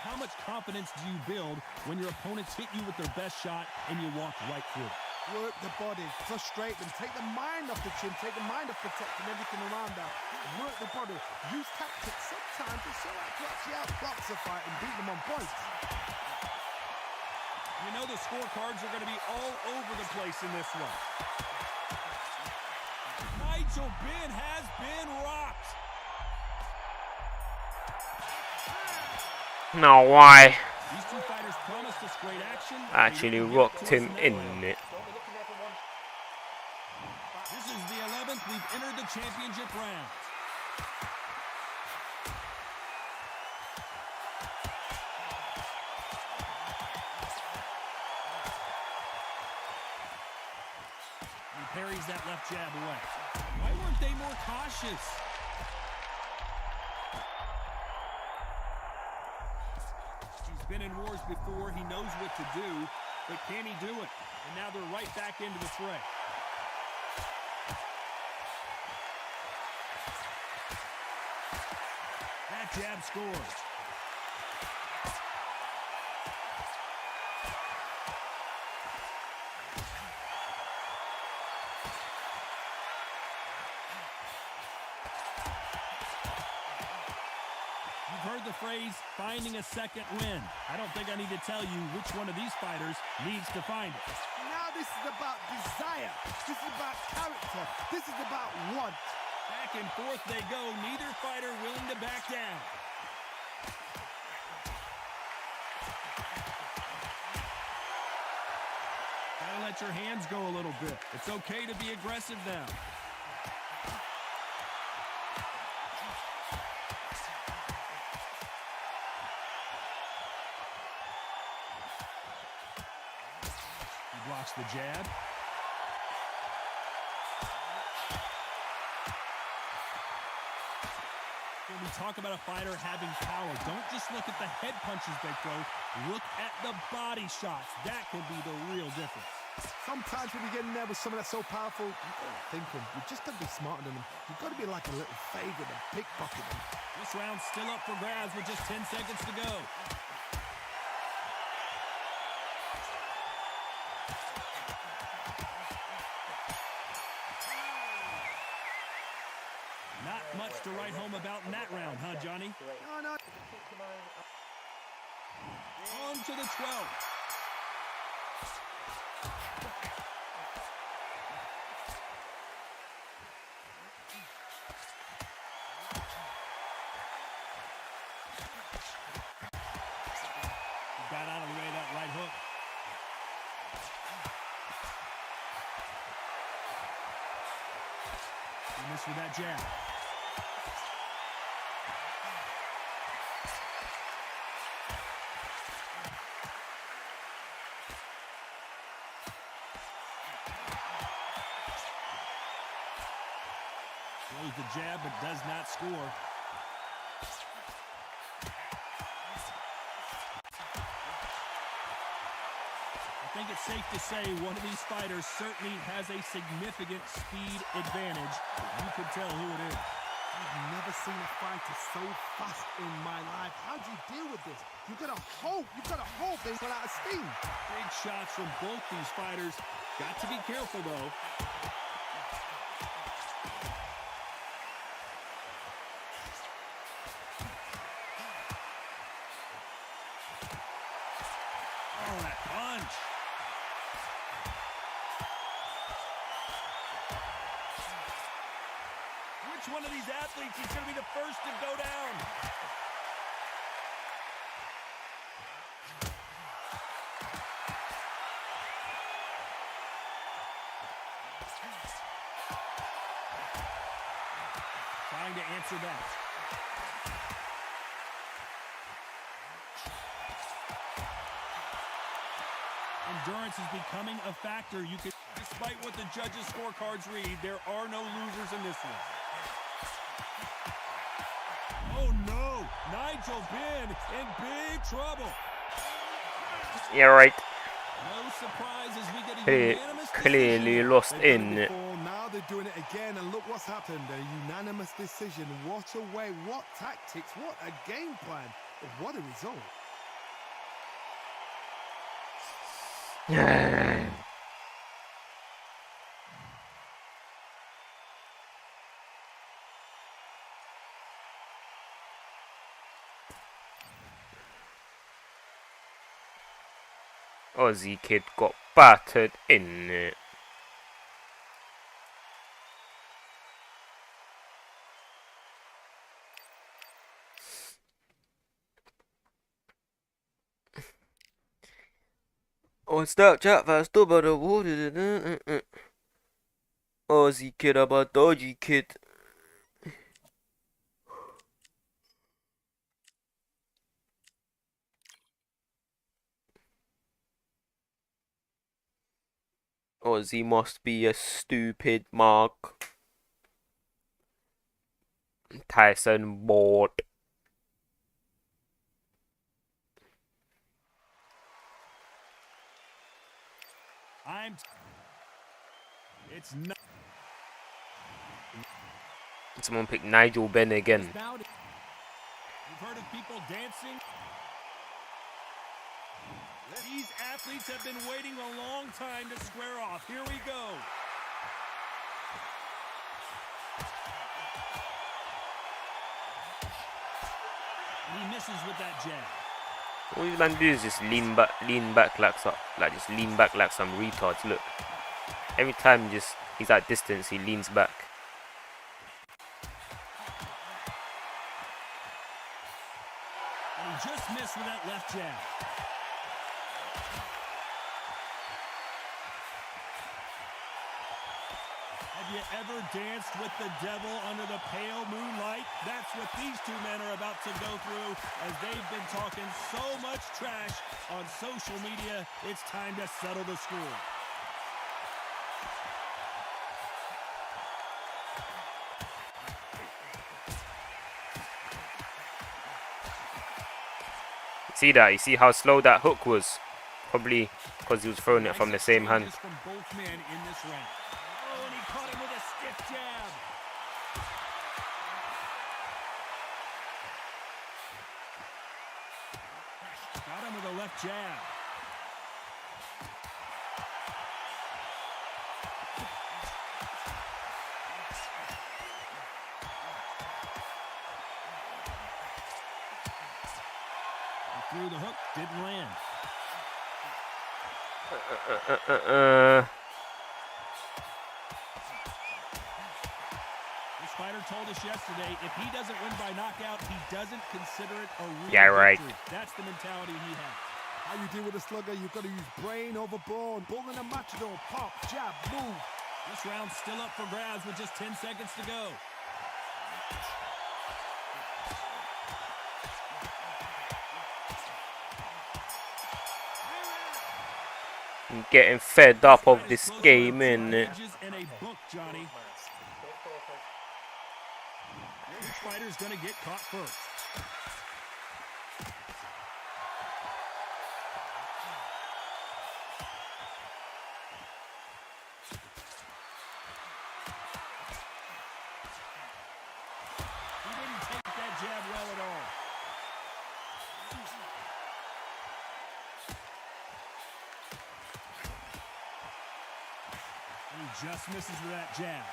How much confidence do you build when your opponents hit you with their best shot and you walk right through it?
Work the body, frustrate them, take the mind off the chin, take the mind off protecting everything around that. Work the body, use tactics sometimes to so to actually outbox a fight and beat them on points.
You know the scorecards are going to be all over the place in this one. Nigel Benn has been rocked.
Now why?
These two fighters promised us great action.
Actually rocked him in it.
This is the 11th. We've entered the championship round. He parries that left jab away. Why weren't they more cautious? He's been in wars before. He knows what to do, but can he do it? And now they're right back into the fray. That jab scores. heard the phrase, finding a second win. I don't think I need to tell you which one of these fighters needs to find it.
Now this is about desire. This is about character. This is about want.
Back and forth they go, neither fighter willing to back down. Gotta let your hands go a little bit. It's okay to be aggressive now. He blocks the jab. When we talk about a fighter having power, don't just look at the head punches they throw. Look at the body shots. That can be the real difference.
Sometimes when you get in there with someone that's so powerful, you've got to think them. You've just got to be smarter than them. You've got to be like a little Fagin and pickpocket them.
This round's still up for grabs with just 10 seconds to go. Not much to write home about in that round, huh, Johnny?
No.
On to the 12th. Got out of the way of that right hook. He missed with that jab. Throws the jab but does not score. I think it's safe to say one of these fighters certainly has a significant speed advantage. You can tell who it is.
I've never seen a fighter so fast in my life. How do you deal with this? You've got to hope they run out of steam.
Big shots from both these fighters. Got to be careful, though. Oh, that punch. Which one of these athletes is going to be the first to go down? Trying to answer that. Endurance is becoming a factor. Despite what the judges' scorecards read, there are no losers in this one. Oh no! Nigel Benn in big trouble.
Yeah, right.
No surprise as we get a
He
unanimous
clearly
decision.
lost
They've done
in.
it before, now they're doing it again, and look what's happened. A unanimous decision. What a way, what tactics, what a game plan. What a result.
Ozzy kid got battered in it. On Snapchat fast about the water. Ozzy kid about dodgy kid. Ozzy must be a stupid mark. Tyson bought.
It's not.
Someone picked Nigel Benn again.
You've heard of people dancing? These athletes have been waiting a long time to square off. Here we go. He misses with that jab.
All these man do is just lean back like just lean back like some retards. Look, every time he's at distance, he leans back.
And he just missed with that left jab. Have you ever danced with the devil under the pale moonlight? That's what these two men are about to go through as they've been talking so much trash on social media. It's time to settle the score.
See that? You see how slow that hook was? Probably because he was throwing it from the same hand.
From both men in this round. Oh, and he caught him with a stiff jab. Got him with a left jab. He threw the hook, didn't land. This fighter told us yesterday, if he doesn't win by knockout, he doesn't consider it a real victory. That's the mentality he has.
How you deal with a slugger, you've got to use brain over brawn. Bull in a matador, pop, jab, move.
This round's still up for grabs with just 10 seconds to go.
I'm getting fed up of this game, innit?
Which fighter's gonna get caught first? He didn't take that jab well at all. And he just misses with that jab.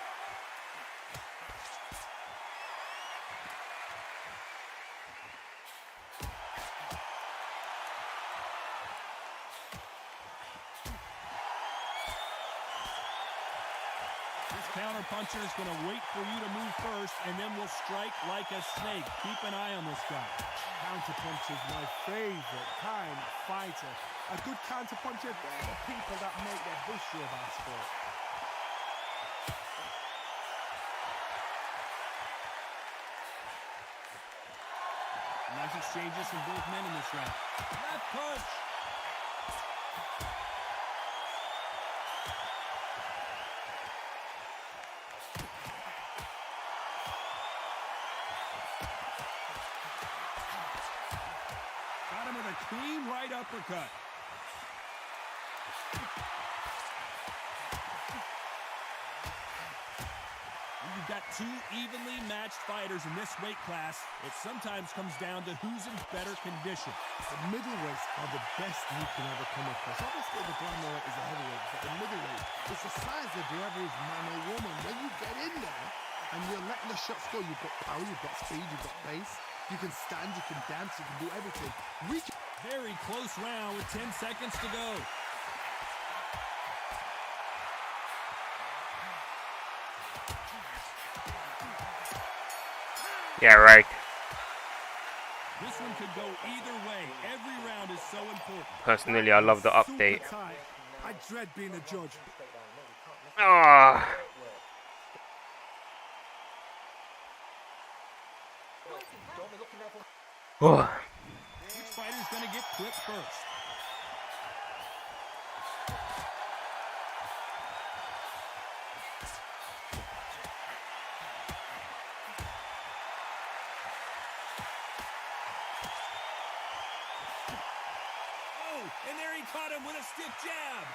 Counter puncher is going to wait for you to move first, and then will strike like a snake. Keep an eye on this guy.
Counter puncher is my favorite kind of fighter. A good counter puncher, they're the people that make their history of our sport.
Nice exchanges from both men in this round. Left punch. Got him with a clean right uppercut. When you've got two evenly matched fighters in this weight class, it sometimes comes down to who's in better condition.
The middleweights are the best you can ever come across. Obviously, the glamour is a heavyweight, but the middleweight is the size of the average man or woman. When you get in there and you're letting the shots go, you've got power, you've got speed, you've got pace. You can stand, you can dance, you can do everything.
Very close round with 10 seconds to go.
Yeah, right.
This one could go either way. Every round is so important.
Personally, I love the update.
I dread being a judge.
Ah. Oh.
Which fighter's gonna get clipped first? Oh, and there he caught him with a stiff jab.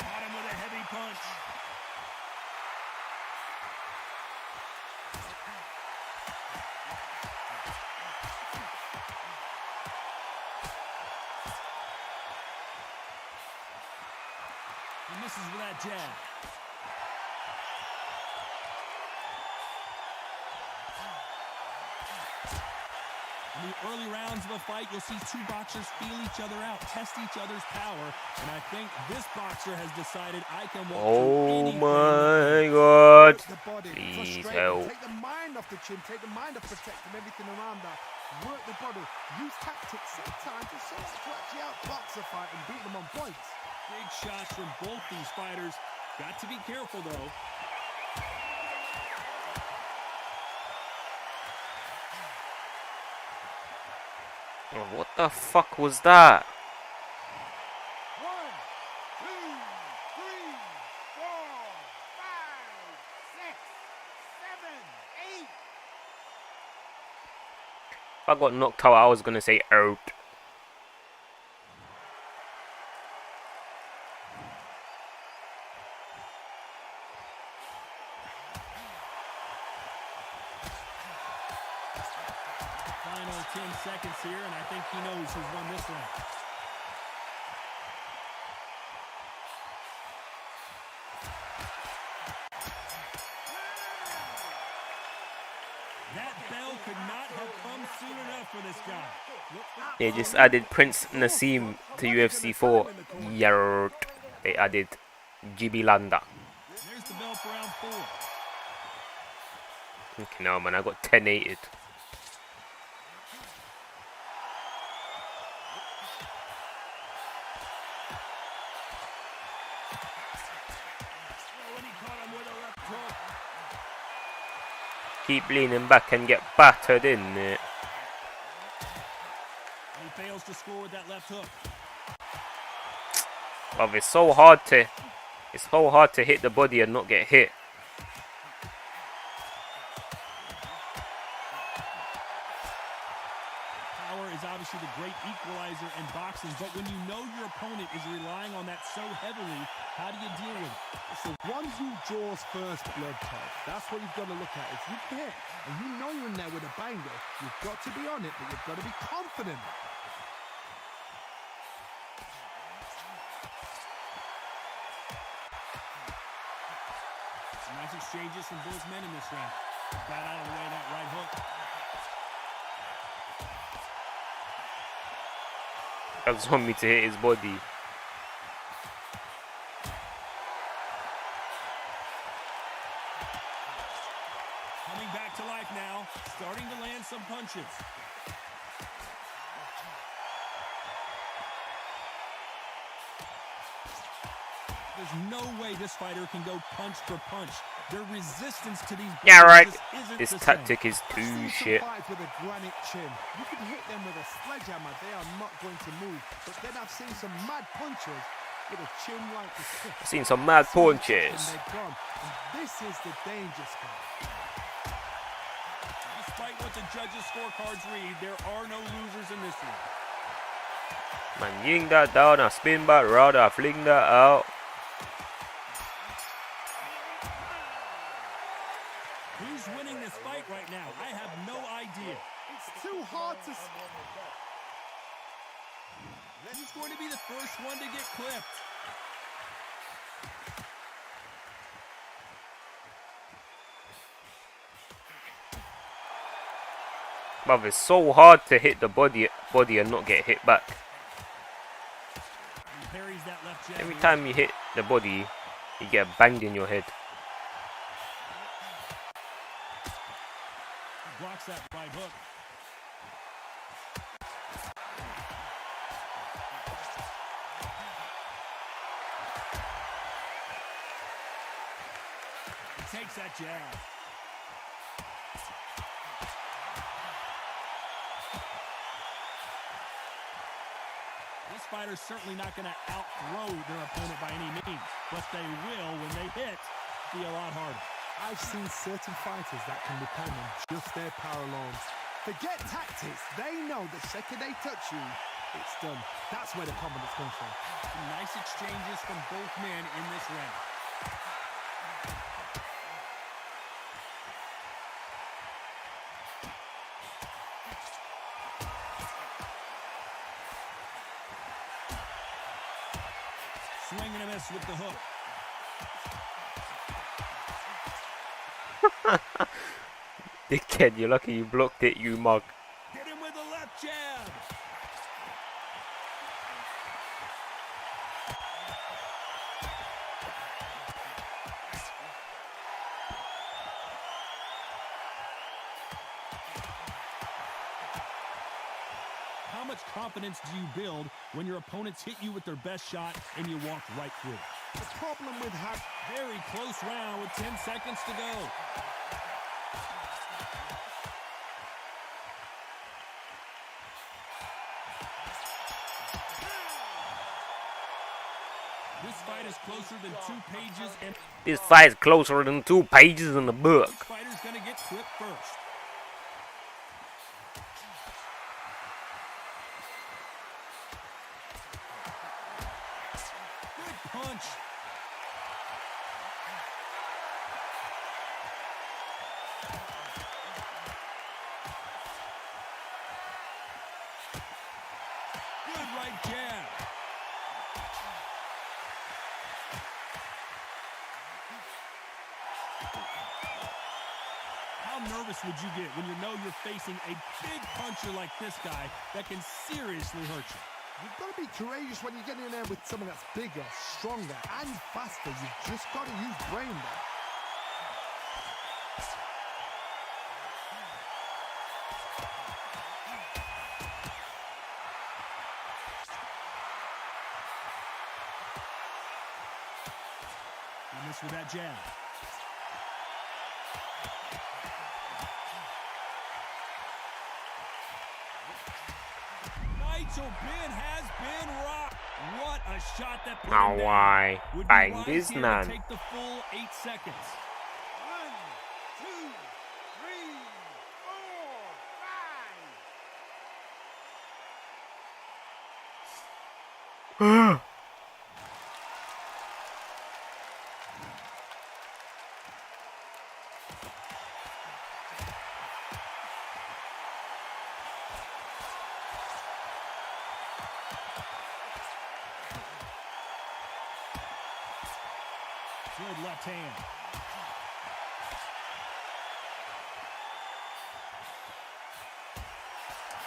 Caught him with a heavy punch. He misses with that jab. In the early rounds of a fight, you'll see two boxers feel each other out, test each other's power, and I think this boxer has decided I can walk through
Oh
anything.
my God.
The body,
Please
frustrate
help.
him, take the mind off the chin, take the mind off protecting everything around that. Work the body, use tactics, sometimes just so as to actually outbox a fight and beat them on points.
Big shots from both these fighters. Got to be careful, though.
Oh, what the fuck was that?
1, 2, 3, 4, 5, 6, 7, 8.
If I got knocked out, I was gonna say out.
Final 10 seconds here, and I think he knows who's won this one. That bell could not have come soon enough for this guy.
They just added Prince Nassim to UFC 4. Yarrt. They added GB Landa.
There's the bell for round 4.
Okay, now man, I got 10-8'd. Keep leaning back and get battered in it.
And he fails to score with that left hook.
Bruv, it's so hard to hit the body and not get hit.
Power is obviously the great equalizer in boxing, but when you know your opponent is relying on that so heavily, how do you deal with it?
It's the one who draws first blood, Todd. That's what you've got to look at. If you hit and you know you're in there with a banger, you've got to be on it, but you've got to be confident.
Some nice exchanges from both men in this round. Got out of the way of that right hook.
I just want me to hit his body.
Coming back to life now, starting to land some punches. There's no way this fighter can go punch for punch. Their resistance to these
Yeah, right.
just isn't
This
the
tactic is
I've
too
seen some
shit.
fights with a granite chin. You can hit them with a sledgehammer, they are not going to move. But then I've seen some mad punchers with a chin like a stick.
I've seen some mad
And
punches.
they're gone. And this is the danger spot.
Despite what the judges' scorecards read, there are no losers in this one.
Man, ying that down, I spin back round, I fling that out.
Who's winning this fight right now? I have no idea.
It's too hard to...
Who's going to be the first one to get clipped?
Bruv, it's so hard to hit the body and not get hit back.
He parries that left jab.
Every time you hit the body, you get banged in your head.
He blocks that right hook. He takes that jab. This fighter's certainly not going to outthrow their opponent by any means, but they will, when they hit, be a lot harder.
I've seen certain fighters that can depend on just their power alone. Forget tactics. They know the second they touch you, it's done. That's where the confidence comes from.
Some nice exchanges from both men in this round. Swing and a miss with the hook.
Dickhead, you're lucky you blocked it, you mug.
Hit him with a much confidence do you build when your opponents hit you with their best shot and you walk right through?
The problem with
Very close round with 10 seconds to go. This fight is closer than 2 pages and
This fight is closer than 2 pages in the book.
this fighter's gonna get clipped first. Good punch. Good right jab. How nervous would you get when you know you're facing a big puncher like this guy that can seriously hurt you?
You've got to be courageous when you get in there with someone that's bigger, stronger, and faster. You've just got to use brain there.
You missed with that jab. Nigel Benn has been rocked. What a shot that put
Now
him down.
why?
Would be
Bang
wise
this
here to
man.
take the full 8 seconds.
1, 2, 3, 4, 5.
Good left hand.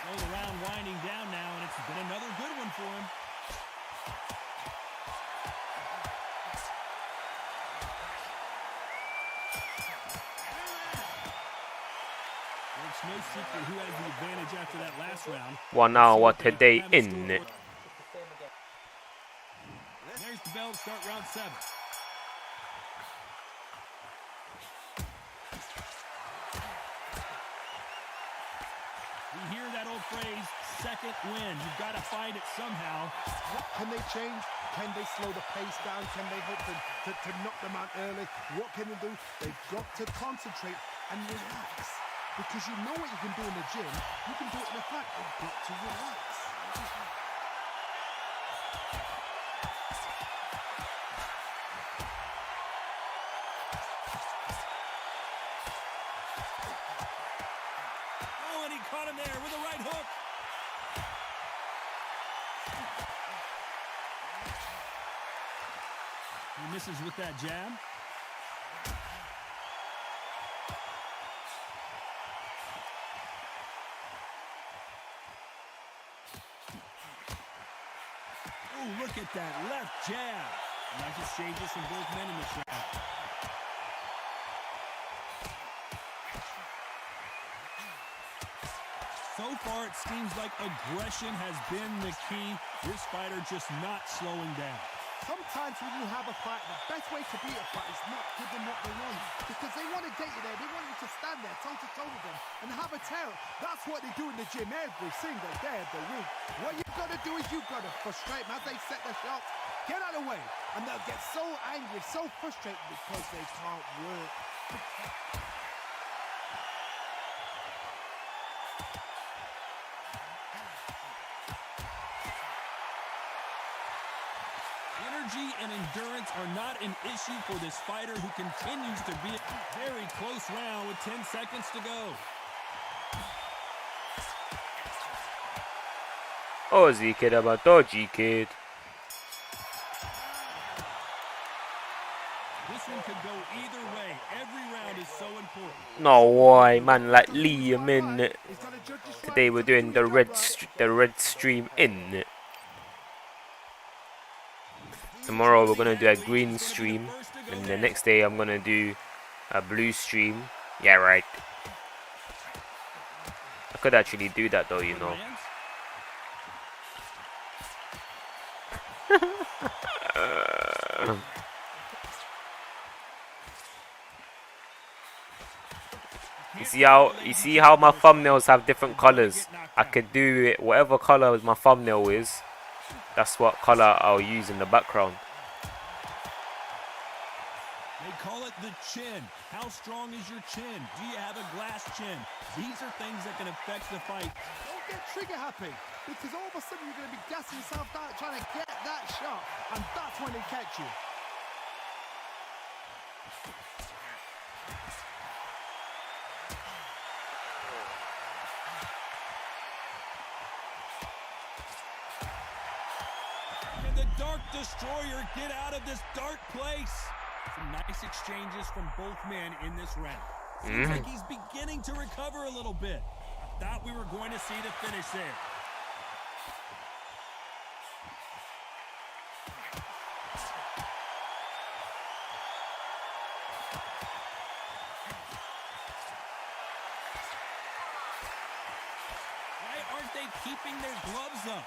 So the round winding down now, and it's been another good one for him. It's no secret who has the advantage after that last round.
1 hour today in it.
There's the bell to start round 7. We hear that old phrase, second win. You've got to find it somehow.
What can they change? Can they slow the pace down? Can they hope to knock them out early? What can they do? They've got to concentrate and relax. Because you know what you can do in the gym. You can do it in the fight. You've got to relax.
Oh, and he caught him there with a right hook. He misses with that jab. Oh, look at that left jab. Nice exchanges from both men in this round. So far, it seems like aggression has been the key. This fighter just not slowing down.
Sometimes when you have a fight, the best way to beat a fight is not give them what they want. Because they want to get you there. They want you to stand there toe-to-toe with them and have a tail. That's what they do in the gym every single day of the week. What you've got to do is you've got to frustrate them as they set their shots. Get out of the way. And they'll get so angry, so frustrated because they can't work.
Energy and endurance are not an issue for this fighter who continues to be a very close round with 10 seconds to go.
Ozzy kid about dodgy kid.
This one could go either way. Every round is so important.
No way, man, like Liam in it. Today we're doing the red stream in it. Tomorrow we're gonna do a green stream, and the next day I'm gonna do a blue stream. Yeah, right. I could actually do that though, you know. You see how my thumbnails have different colors. I could do it whatever color my thumbnail is. That's what color I'll use in the background.
They call it the chin. How strong is your chin? Do you have a glass chin? These are things that can affect the fight.
Don't get trigger happy, because all of a sudden you're going to be gassing yourself out trying to get that shot, and that's when they catch you.
Can the Dark Destroyer get out of this dark place? Some nice exchanges from both men in this round. Seems like he's beginning to recover a little bit. I thought we were going to see the finish there. Why aren't they keeping their gloves up?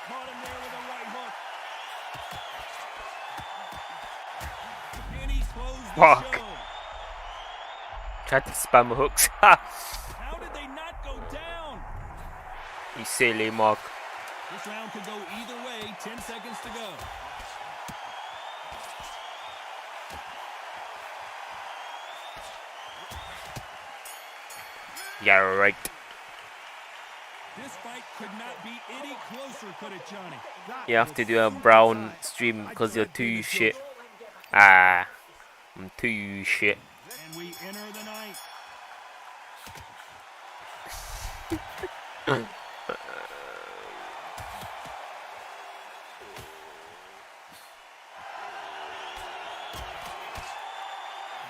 Caught him there with a right hook. And he closed the
Fuck.
show.
Tried to spam hooks.
How did they not go down?
You silly Mark.
This round could go either way. 10 seconds to go.
Yeah, right.
This fight could not be any closer, could it, Johnny?
You have to do a brown stream because you're too shit. Ah, I'm too shit.
And we enter the ninth.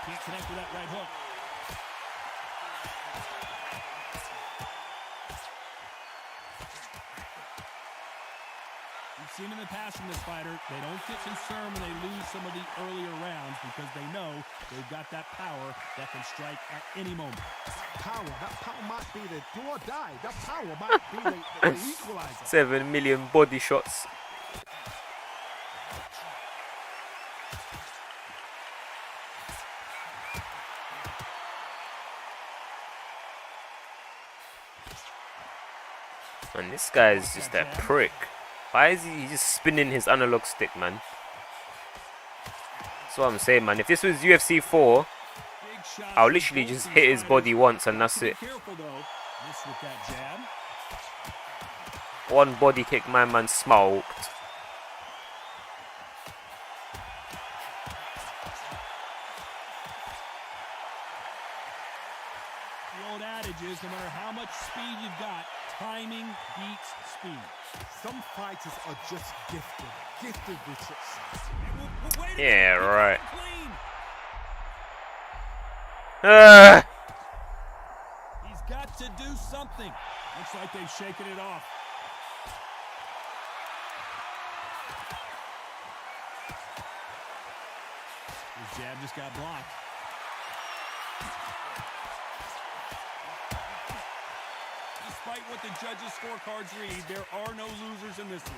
Can't connect with that right hook. We've seen in the past from this fighter, they don't get concerned when they lose some of the earlier rounds because they know they've got that power that can strike at any moment.
That power might be the do or die. That power might be the equalizer.
7 million body shots. And this guy is just a prick. Why is he just spinning his analog stick, man? That's what I'm saying, man. If this was UFC 4, I'll literally just hit his body once and that's it.
Careful though. Miss with that jab.
One body kick, my man smoked.
The old adage is no matter how much speed you've got, timing beats speed.
Some fighters are just gifted with success.
Yeah, right.
He's got to do something. Looks like they've shaken it off. His jab just got blocked. Despite what the judges' scorecards read, there are no losers in this one.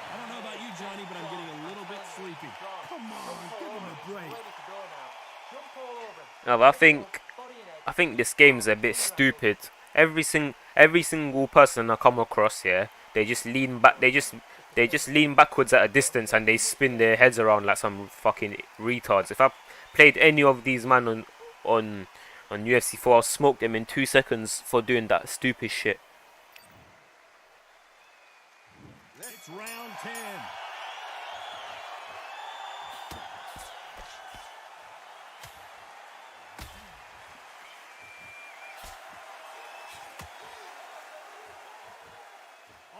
I don't know about you, Johnny, but I'm getting a little bit sleepy.
Come on, give him a break.
No, but I think this game's a bit stupid. Every single person I come across here, they just lean back. They just lean backwards at a distance and they spin their heads around like some fucking retards. If I played any of these man on UFC 4, I'll smoke them in 2 seconds for doing that stupid shit.
It's round 10.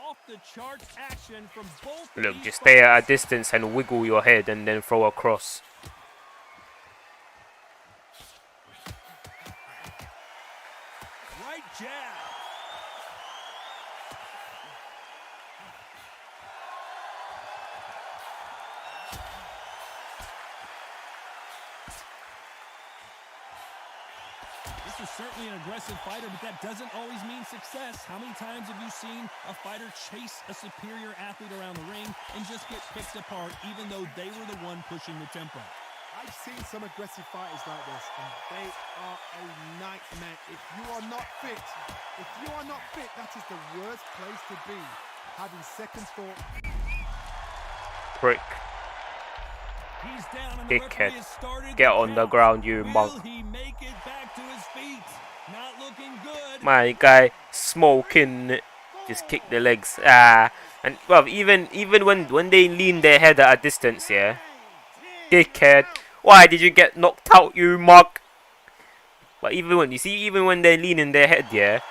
Off the charts action from both.
Look, just stay at a distance and wiggle your head and then throw across.
Right jab. is certainly an aggressive fighter, but that doesn't always mean success. How many times have you seen a fighter chase a superior athlete around the ring and just get picked apart, even though they were the one pushing the tempo?
I've seen some aggressive fighters like this, and they are a nightmare. If you are not fit, that is the worst place to be. Having second thought.
Prick.
He's down and the referee
Dickhead.
has started
Get
the
on the
count.
ground, you
Will
monk.
he make it back to his feet? Not looking good.
My guy smoking. Just kick the legs. Ah. And well, even when they lean their head at a distance, yeah. Dickhead. Why did you get knocked out, you mug? But even when they're leaning their head, yeah.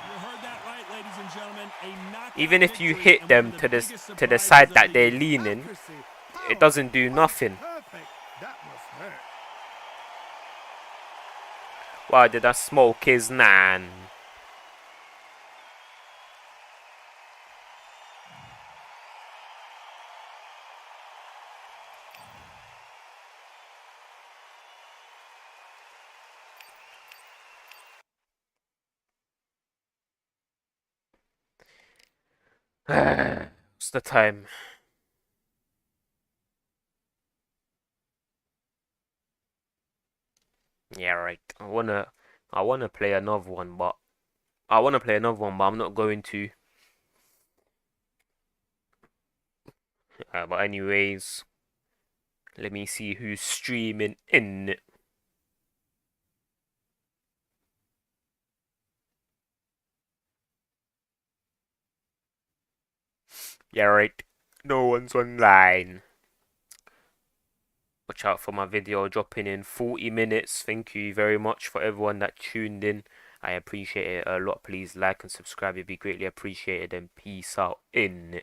You heard that right, ladies and gentlemen. A knockout
Even if you
victory,
hit
and
them
one of
to
the
the
biggest
to the
surprises
side
of
that
the
they're
year.
leaning,
Accuracy,
it
power,
doesn't do nothing.
perfect. That must hurt.
Why did I smoke his nan? What's the time? Yeah, right. I wanna play another one, but I'm not going to. But anyways, let me see who's streaming in. Yeah, right. No one's online. Watch out for my video dropping in 40 minutes. Thank you very much for everyone that tuned in. I appreciate it a lot. Please like and subscribe. It'd be greatly appreciated. And peace out in.